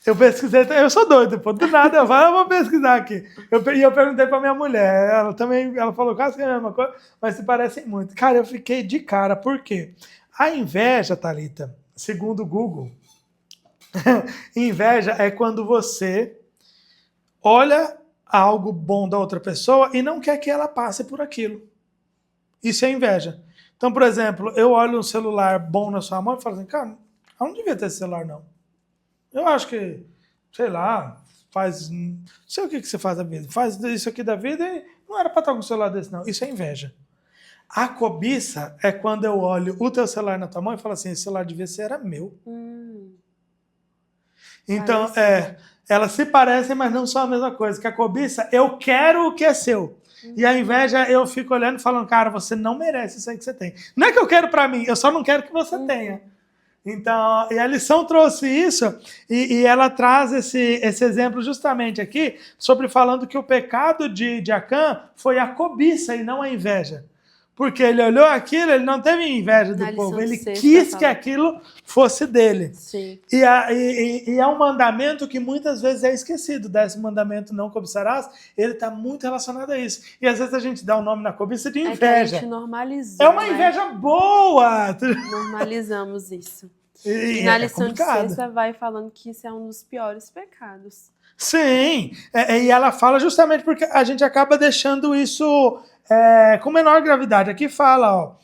Eu pesquisei, eu sou doido, pô. Do nada eu vou pesquisar aqui. Eu perguntei pra minha mulher, ela falou quase que a mesma coisa, mas se parecem muito. Cara, eu fiquei de cara, por quê? A inveja, Thalita, segundo o Google, inveja é quando você olha algo bom da outra pessoa e não quer que ela passe por aquilo. Isso é inveja. Então, por exemplo, eu olho um celular bom na sua mão e falo assim, cara, eu não devia ter esse celular, não. Eu acho que, sei lá, não sei o que você faz da vida, faz isso aqui da vida e não era para estar com um celular desse, não. Isso é inveja. A cobiça é quando eu olho o teu celular na tua mão e falo assim, esse celular devia ser era meu. Então, elas se parecem, mas não são a mesma coisa. Que a cobiça, eu quero o que é seu. E a inveja, eu fico olhando e falando, cara, você não merece isso aí que você tem. Não é que eu quero pra mim, eu só não quero que você tenha. Então, e a lição trouxe isso, e ela traz esse exemplo justamente aqui, sobre falando que o pecado de Acã foi a cobiça e não a inveja. Porque ele olhou aquilo, ele não teve inveja do povo, ele quis que aquilo fosse dele. Sim. E é um mandamento que muitas vezes é esquecido. 10º mandamento, não cobiçarás, ele está muito relacionado a isso. E às vezes a gente dá o nome na cobiça de inveja. É que a gente normalizou. É uma inveja boa! Normalizamos isso. E na lição de sexta vai falando que isso é um dos piores pecados. Sim, e ela fala justamente porque a gente acaba deixando isso com menor gravidade. Aqui fala, ó,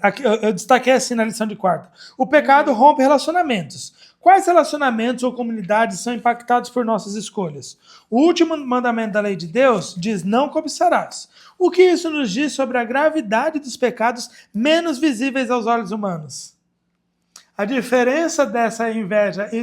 aqui, eu destaquei assim na lição de quarta. O pecado rompe relacionamentos. Quais relacionamentos ou comunidades são impactados por nossas escolhas? O último mandamento da lei de Deus diz, não cobiçarás. O que isso nos diz sobre a gravidade dos pecados menos visíveis aos olhos humanos? A diferença dessa inveja e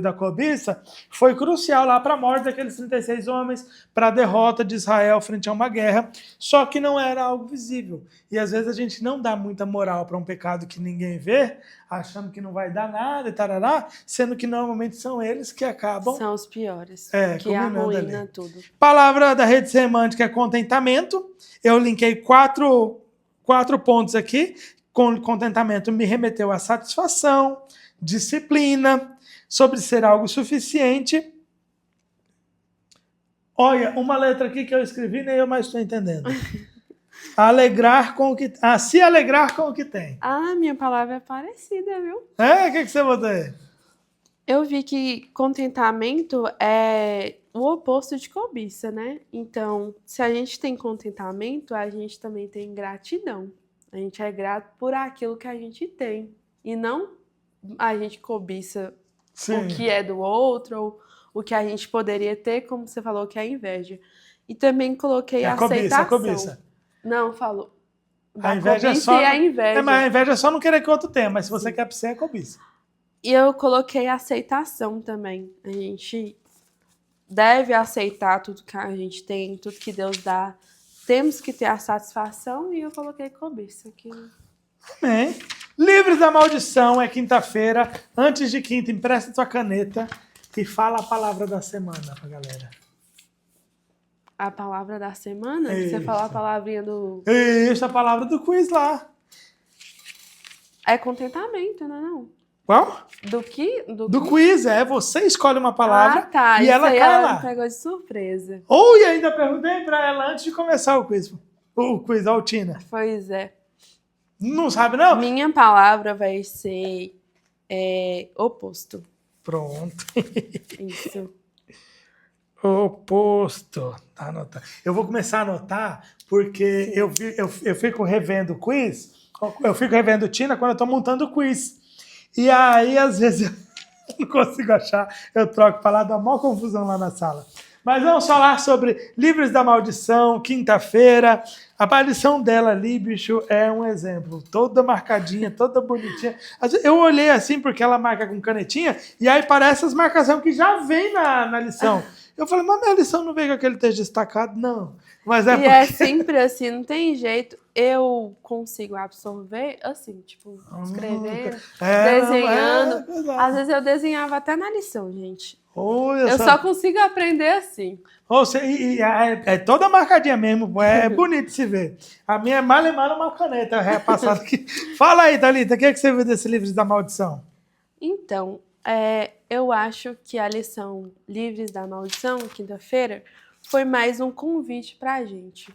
da cobiça foi crucial lá para a morte daqueles 36 homens, para a derrota de Israel frente a uma guerra, só que não era algo visível. E às vezes a gente não dá muita moral para um pecado que ninguém vê, achando que não vai dar nada e tarará, sendo que normalmente são eles que acabam... São os piores, que arruinam tudo. Palavra da rede semântica é contentamento. Eu linkei quatro pontos aqui. Contentamento me remeteu à satisfação, disciplina, sobre ser algo suficiente. Olha, uma letra aqui que eu escrevi, nem eu mais estou entendendo. Se alegrar com o que tem. Ah, minha palavra é parecida, viu? O que você botou aí? Eu vi que contentamento é o oposto de cobiça, né? Então, se a gente tem contentamento, a gente também tem gratidão. A gente é grato por aquilo que a gente tem. E não a gente cobiça o que é do outro, ou o que a gente poderia ter, como você falou, que é a inveja. E também coloquei a aceitação. A cobiça. Não, falou. A inveja é só... a inveja. Mas a inveja é só não querer que o outro tenha, mas se você quer pra você, é cobiça. E eu coloquei a aceitação também. A gente deve aceitar tudo que a gente tem, tudo que Deus dá. Temos que ter a satisfação e eu coloquei cobiça aqui. Amém. Livres da maldição é quinta-feira. Antes de quinta, empresta tua caneta e fala a palavra da semana pra galera. A palavra da semana? Isso. Você falou a palavrinha do... Isso, a palavra do quiz lá. É contentamento, não é não? Qual? Do que? Do quiz, você escolhe uma palavra e ela cai ela lá. me pegou de surpresa. E ainda perguntei pra ela antes de começar o quiz. O quiz, a Altina. Pois é. Não sabe, não? Minha palavra vai ser oposto. Pronto. Isso. Oposto. Tá anotado. Eu vou começar a anotar porque eu fico revendo o quiz, eu fico revendo Tina quando eu tô montando o quiz. E aí, às vezes, eu não consigo achar, eu troco para lá, dá uma confusão lá na sala. Mas vamos falar sobre Livres da Maldição, quinta-feira. A aparição dela ali, bicho, é um exemplo. Toda marcadinha, toda bonitinha. Eu olhei assim, porque ela marca com canetinha, e aí parece as marcações que já vem na lição. Eu falei, mas minha lição não veio com aquele texto destacado? Não. Mas porque... é sempre assim, não tem jeito. Eu consigo absorver, assim, tipo, escrevendo, desenhando. Às vezes eu desenhava até na lição, gente. Eu só consigo aprender assim. É toda marcadinha mesmo, é bonito de se ver. A minha é malemar uma caneta repassada aqui. Fala aí, Thalita, o que você viu desse Livros da Maldição? Então, eu acho que a lição Livres da Maldição, quinta-feira, foi mais um convite pra gente.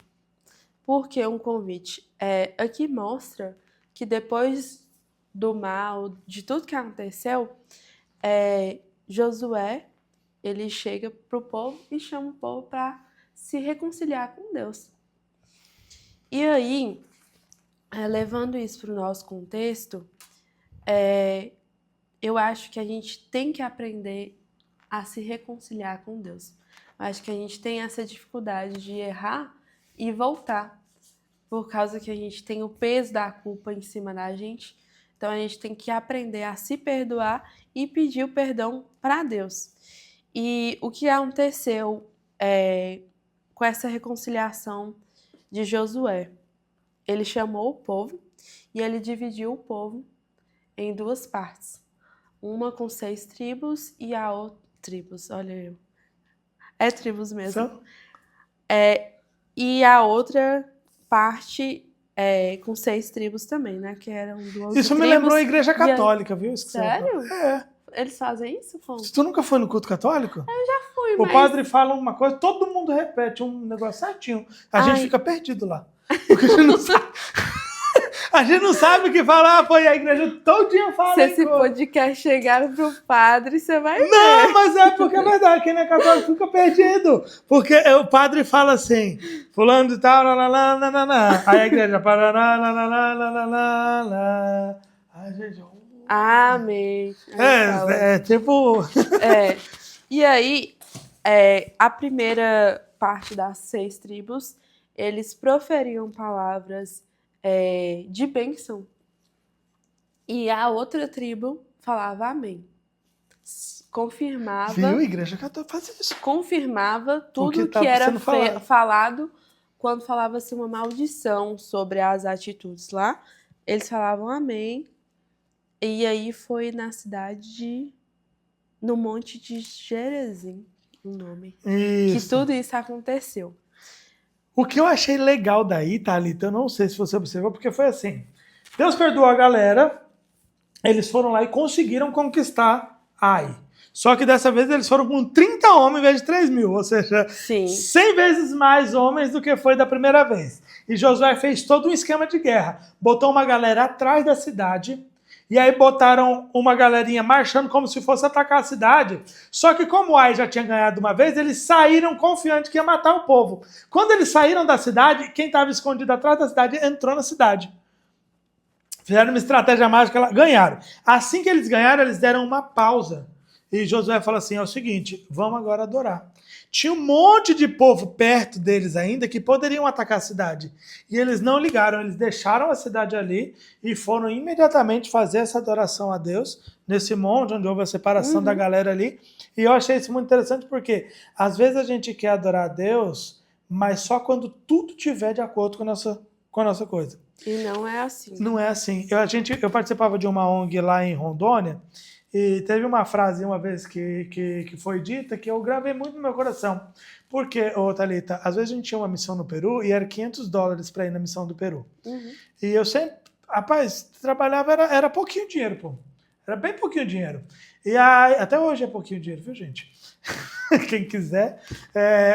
Por que um convite? Aqui mostra que depois do mal, de tudo que aconteceu, Josué ele chega para o povo e chama o povo para se reconciliar com Deus. E aí, levando isso para o nosso contexto, eu acho que a gente tem que aprender a se reconciliar com Deus. Eu acho que a gente tem essa dificuldade de errar e voltar, por causa que a gente tem o peso da culpa em cima da gente. Então a gente tem que aprender a se perdoar e pedir o perdão para Deus. E o que aconteceu com essa reconciliação de Josué? Ele chamou o povo e ele dividiu o povo em 2 partes. Uma com 6 tribos e a outra... Tribos, olha eu. É tribos mesmo. E a outra parte com 6 tribos também, né? Que eram 12 tribos. Isso me lembrou a Igreja Católica, viu? Sério? Eles fazem isso, Fon? Tu nunca foi no culto católico? Eu já fui, O padre fala uma coisa, todo mundo repete um negócio certinho. A gente fica perdido lá. Porque a gente não sabe. A gente não sabe o que falar, pô, e a igreja todinha fala. Se esse podcast chegar pro padre, você vai ver. Não, mas é porque é verdade, quem não é católico fica perdido. Porque o padre fala assim, fulano de tal, aí a igreja para, ai, gente... Amém. Tipo... E aí, a primeira parte das 6 tribos, eles proferiam palavras de bênção. E a outra tribo falava amém. Confirmava... Viu? A igreja católica faz isso. Confirmava tudo que era falado quando falava-se uma maldição sobre as atitudes lá. Eles falavam amém. E aí foi na cidade no Monte de Gerizim, o nome. Isso. Que tudo isso aconteceu. O que eu achei legal daí, Thalita, eu não sei se você observou, porque foi assim. Deus perdoou a galera, eles foram lá e conseguiram conquistar Ai. Só que dessa vez eles foram com 30 homens em vez de 3 mil, ou seja, Sim. 100 vezes mais homens do que foi da primeira vez. E Josué fez todo um esquema de guerra. Botou uma galera atrás da cidade, e aí botaram uma galerinha marchando como se fosse atacar a cidade. Só que como Ai já tinha ganhado uma vez, eles saíram confiantes que ia matar o povo. Quando eles saíram da cidade, quem estava escondido atrás da cidade entrou na cidade. Fizeram uma estratégia mágica, ganharam. Assim que eles ganharam, eles deram uma pausa. E Josué falou assim, é o seguinte, vamos agora adorar. Tinha um monte de povo perto deles ainda que poderiam atacar a cidade. E eles não ligaram, eles deixaram a cidade ali e foram imediatamente fazer essa adoração a Deus, nesse monte onde houve a separação da galera ali. E eu achei isso muito interessante porque às vezes a gente quer adorar a Deus, mas só quando tudo estiver de acordo com a nossa coisa. E não é assim. Não é assim. Eu participava de uma ONG lá em Rondônia, e teve uma frase uma vez que foi dita que eu gravei muito no meu coração. Porque, Thalita, às vezes a gente tinha uma missão no Peru e era $500 para ir na missão do Peru. E eu sempre, rapaz, trabalhava, era pouquinho dinheiro, pô. Era bem pouquinho dinheiro. E aí, até hoje é pouquinho dinheiro, viu, gente? Quem quiser.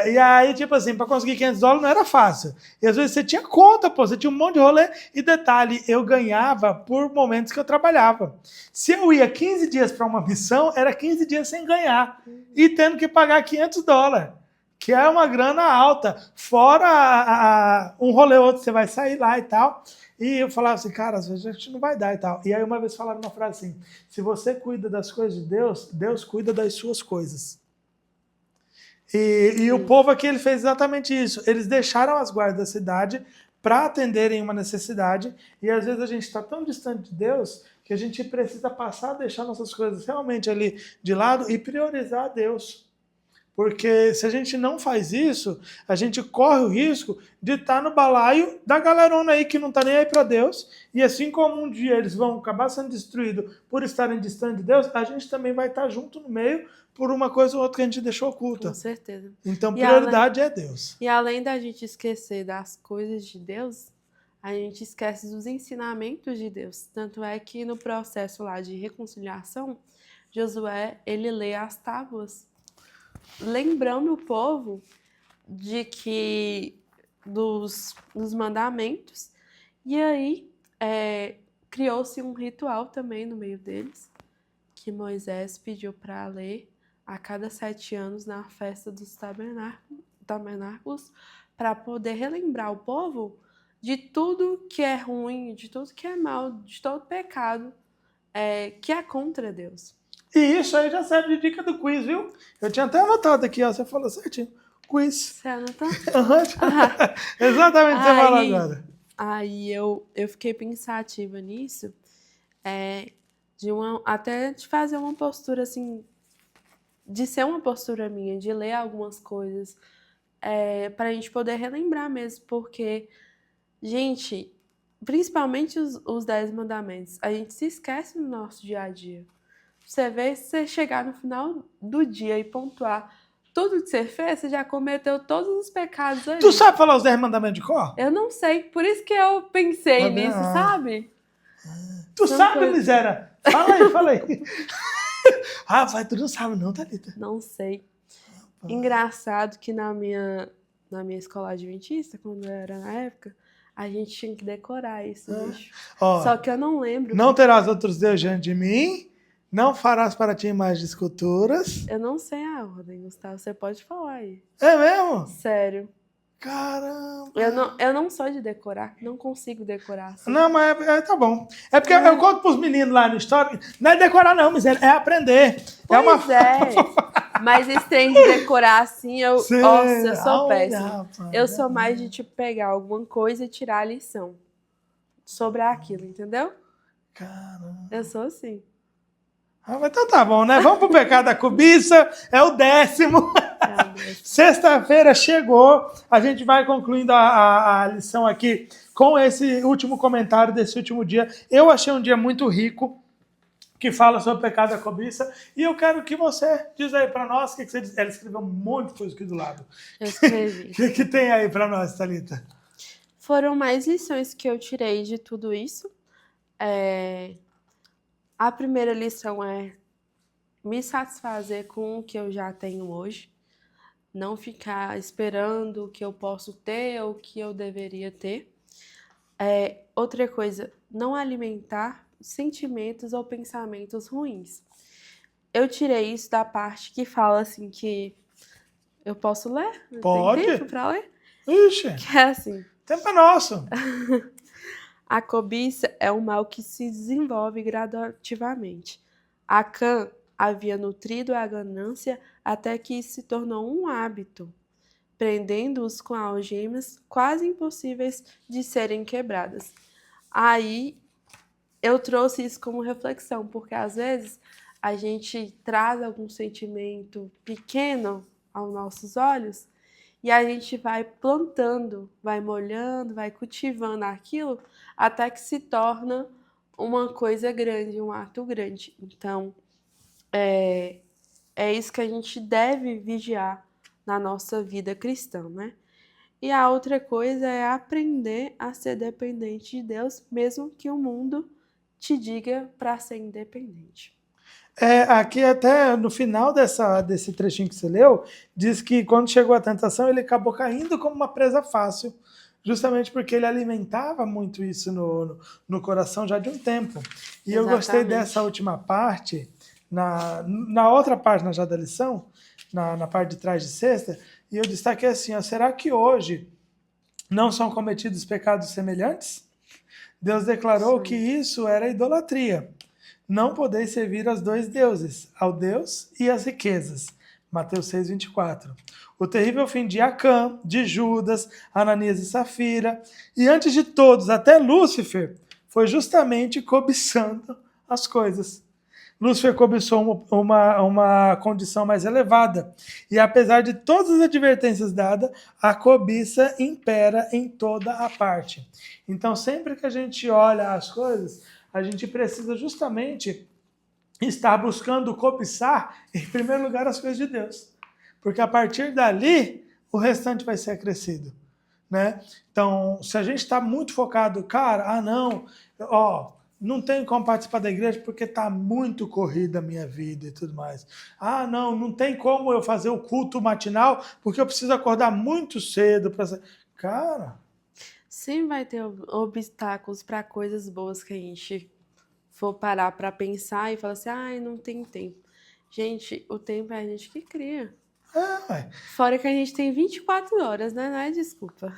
E aí, tipo assim, para conseguir $500 não era fácil. E às vezes você tinha conta, pô, você tinha um monte de rolê. E detalhe, eu ganhava por momentos que eu trabalhava. Se eu ia 15 dias para uma missão, era 15 dias sem ganhar. E tendo que pagar $500. Que é uma grana alta. Fora um rolê ou outro, você vai sair lá e tal. E eu falava assim, cara, às vezes a gente não vai dar e tal. E aí uma vez falaram uma frase assim, se você cuida das coisas de Deus, Deus cuida das suas coisas. E o povo aqui ele fez exatamente isso. Eles deixaram as guardas da cidade para atenderem uma necessidade. E às vezes a gente está tão distante de Deus que a gente precisa passar a deixar nossas coisas realmente ali de lado e priorizar a Deus. Porque se a gente não faz isso, a gente corre o risco de estar no balaio da galerona aí que não está nem aí para Deus. E assim como um dia eles vão acabar sendo destruídos por estarem distantes de Deus, a gente também vai estar junto no meio por uma coisa ou outra que a gente deixou oculta. Com certeza. Então, prioridade é Deus. E além da gente esquecer das coisas de Deus, a gente esquece dos ensinamentos de Deus. Tanto é que no processo lá de reconciliação, Josué, ele lê as tábuas, lembrando o povo de que dos mandamentos. E aí, criou-se um ritual também no meio deles, que Moisés pediu para ler a cada 7 anos na festa dos tabernáculos para poder relembrar o povo de tudo que é ruim, de tudo que é mal, de todo pecado que é contra Deus. E isso aí já serve de dica do quiz, viu? Eu tinha até anotado aqui, ó, você falou certinho. Quiz. Você anotou? Exatamente o que você falou agora. Aí eu fiquei pensativa nisso, até de fazer uma postura assim, de ser uma postura minha, de ler algumas coisas, para a gente poder relembrar mesmo, porque, gente, principalmente os 10 mandamentos, a gente se esquece no nosso dia a dia. Você vê, se você chegar no final do dia e pontuar tudo que você fez, você já cometeu todos os pecados ali. Tu sabe falar os 10 mandamentos de cor? Eu não sei, por isso que eu pensei nisso, sabe? Tu sabe, miséria? Fala aí. Tu não sabe não, Thalita? Não sei. Engraçado que na minha escola adventista, quando eu era na época, a gente tinha que decorar isso, bicho. Só que eu não lembro. Não terás outros deuses diante de mim, não farás para ti imagens de esculturas. Eu não sei a ordem, Gustavo, você pode falar aí. É mesmo? Sério. Caramba! Eu não sou de decorar, não consigo decorar. Assim. Não, mas tá bom. É porque eu conto pros meninos lá no histórico, não é decorar não, miséria, é aprender. Pois mas esse trem de decorar assim, nossa, eu sou péssima. Eu sou mais de tipo pegar alguma coisa e tirar a lição sobre aquilo, entendeu? Caramba. Eu sou assim. Mas então tá bom, né? Vamos pro pecado da cobiça, é o 10º. Sexta-feira chegou, a gente vai concluindo a lição aqui com esse último comentário desse último dia. Eu achei um dia muito rico, que fala sobre o pecado da cobiça, e eu quero que você diz aí para nós o que você diz. Ela escreveu um monte de coisa aqui do lado. Eu escrevi. O que tem aí para nós, Thalita? Foram mais lições que eu tirei de tudo isso. A primeira lição é me satisfazer com o que eu já tenho hoje. Não ficar esperando o que eu posso ter ou o que eu deveria ter. Outra coisa, não alimentar sentimentos ou pensamentos ruins. Eu tirei isso da parte que fala assim que... Eu posso ler? Pode. Tem tempo pra ler? Ixi. Que é assim... Tempo é nosso. A cobiça é um mal que se desenvolve gradativamente. Acã havia nutrido a ganância até que isso se tornou um hábito, prendendo-os com algemas quase impossíveis de serem quebradas. Aí eu trouxe isso como reflexão, porque às vezes a gente traz algum sentimento pequeno aos nossos olhos e a gente vai plantando, vai molhando, vai cultivando aquilo até que se torna uma coisa grande, um ato grande. Então, é isso que a gente deve vigiar na nossa vida cristã, né? E a outra coisa é aprender a ser dependente de Deus, mesmo que o mundo te diga para ser independente. Aqui até no final desse trechinho que você leu, diz que quando chegou a tentação, ele acabou caindo como uma presa fácil, justamente porque ele alimentava muito isso no coração já de um tempo. E eu gostei dessa última parte, na outra página já da lição, na parte de trás de sexta, e eu destaquei assim, será que hoje não são cometidos pecados semelhantes? Deus declarou que isso era idolatria. Não podeis servir aos dois deuses, ao Deus e às riquezas. Mateus 6:24. O terrível fim de Acã, de Judas, Ananias e Safira, e antes de todos, até Lúcifer, foi justamente cobiçando as coisas. Lúcifer cobiçou uma condição mais elevada. E apesar de todas as advertências dadas, a cobiça impera em toda a parte. Então, sempre que a gente olha as coisas, a gente precisa justamente estar buscando cobiçar, em primeiro lugar, as coisas de Deus. Porque a partir dali, o restante vai ser acrescido. Né? Então, se a gente está muito focado, cara, não tenho como participar da igreja porque está muito corrida a minha vida e tudo mais. Não tem como eu fazer o culto matinal porque eu preciso acordar muito cedo. Cara... Sempre vai ter obstáculos para coisas boas que a gente for parar para pensar e falar assim, não tem tempo. Gente, o tempo é a gente que cria. Ué. Fora que a gente tem 24 horas, né? Não é desculpa.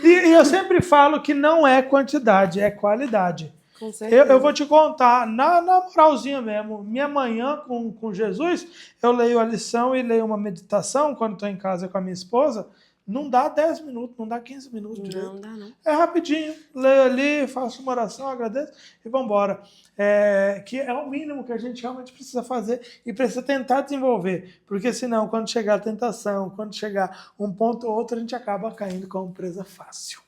E eu sempre falo que não é quantidade, é qualidade. Com certeza. Eu vou te contar, na moralzinha mesmo, minha manhã com Jesus, eu leio a lição e leio uma meditação quando estou em casa com a minha esposa, não dá 10 minutos, não dá 15 minutos direito. Não dá, não. É rapidinho, leio ali, faço uma oração, agradeço e vamos embora. Que é o mínimo que a gente realmente precisa fazer e precisa tentar desenvolver, porque senão, quando chegar a tentação, quando chegar um ponto ou outro, a gente acaba caindo como presa fácil.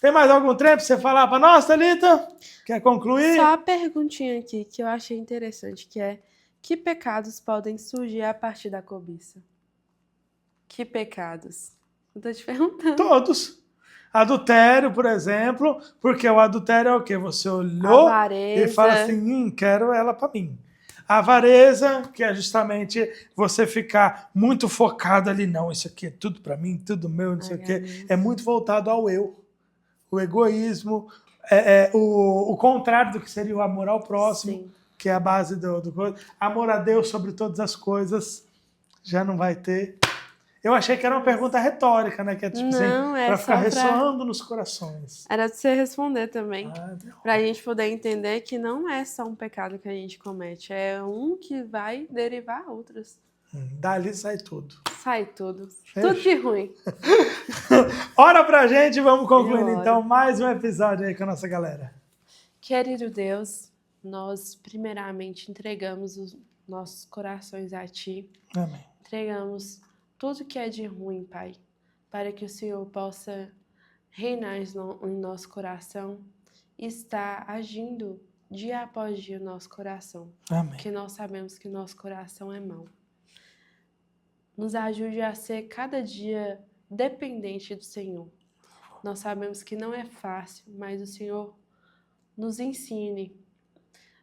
Tem mais algum trem para você falar para nós, Thalita? Quer concluir? Só a perguntinha aqui que eu achei interessante, que é: que pecados podem surgir a partir da cobiça? Que pecados? Eu tô te perguntando. Todos. Adultério, por exemplo, porque o adultério é o quê? Você olhou Avareza. e fala assim, quero ela para mim. A avareza, que é justamente você ficar muito focado ali, não, isso aqui é tudo para mim, tudo meu, não sei o quê. É muito voltado ao eu. O egoísmo, o contrário do que seria o amor ao próximo, sim, que é a base do coisa. Amor a Deus sobre todas as coisas, já não vai ter. Eu achei que era uma pergunta retórica, né? Que é tipo não, assim, para ficar ressoando nos corações. Era de você responder também. Para a gente poder entender que não é só um pecado que a gente comete, é um que vai derivar outros. Dali sai tudo. Sai tudo. Tudo de ruim. Ora pra gente, vamos concluindo então mais um episódio aí com a nossa galera. Querido Deus, nós primeiramente entregamos os nossos corações a Ti. Amém. Entregamos tudo que é de ruim, Pai, para que o Senhor possa reinar em nosso coração e estar agindo dia após dia no nosso coração. Amém. Porque nós sabemos que nosso coração é mau. Nos ajude a ser cada dia dependente do Senhor. Nós sabemos que não é fácil, mas o Senhor nos ensine.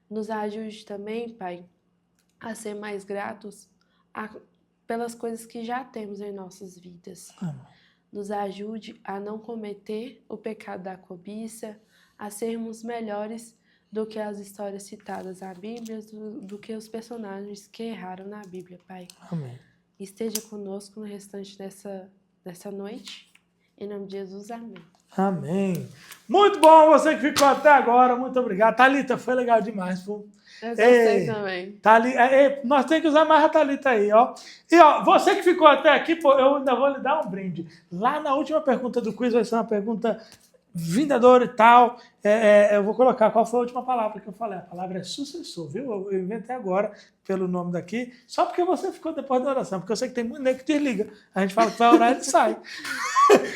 Nos ajude também, Pai, a ser mais gratos pelas coisas que já temos em nossas vidas. Amém. Nos ajude a não cometer o pecado da cobiça, a sermos melhores do que as histórias citadas na Bíblia, do que os personagens que erraram na Bíblia, Pai. Amém. Esteja conosco no restante dessa noite. Em nome de Jesus, amém. Amém. Muito bom você que ficou até agora. Muito obrigado. Thalita, foi legal demais, pô. Eu gostei também. Nós temos que usar mais a Thalita aí, ó. E, ó, você que ficou até aqui, pô, eu ainda vou lhe dar um brinde. Lá na última pergunta do quiz vai ser uma pergunta vingadora e tal. Eu vou colocar qual foi a última palavra que eu falei. A palavra é sucessor, viu? Eu inventei agora pelo nome daqui, só porque você ficou depois da oração, porque eu sei que tem muito nego que desliga. A gente fala que vai orar e ele sai.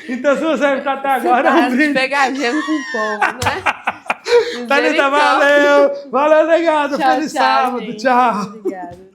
Então, se você ficou até agora, é um brinde. Pegadinha com o povo, né? Thalita, valeu! Valeu, legado! Tchau, Feliz sábado! Gente. Tchau! Obrigada.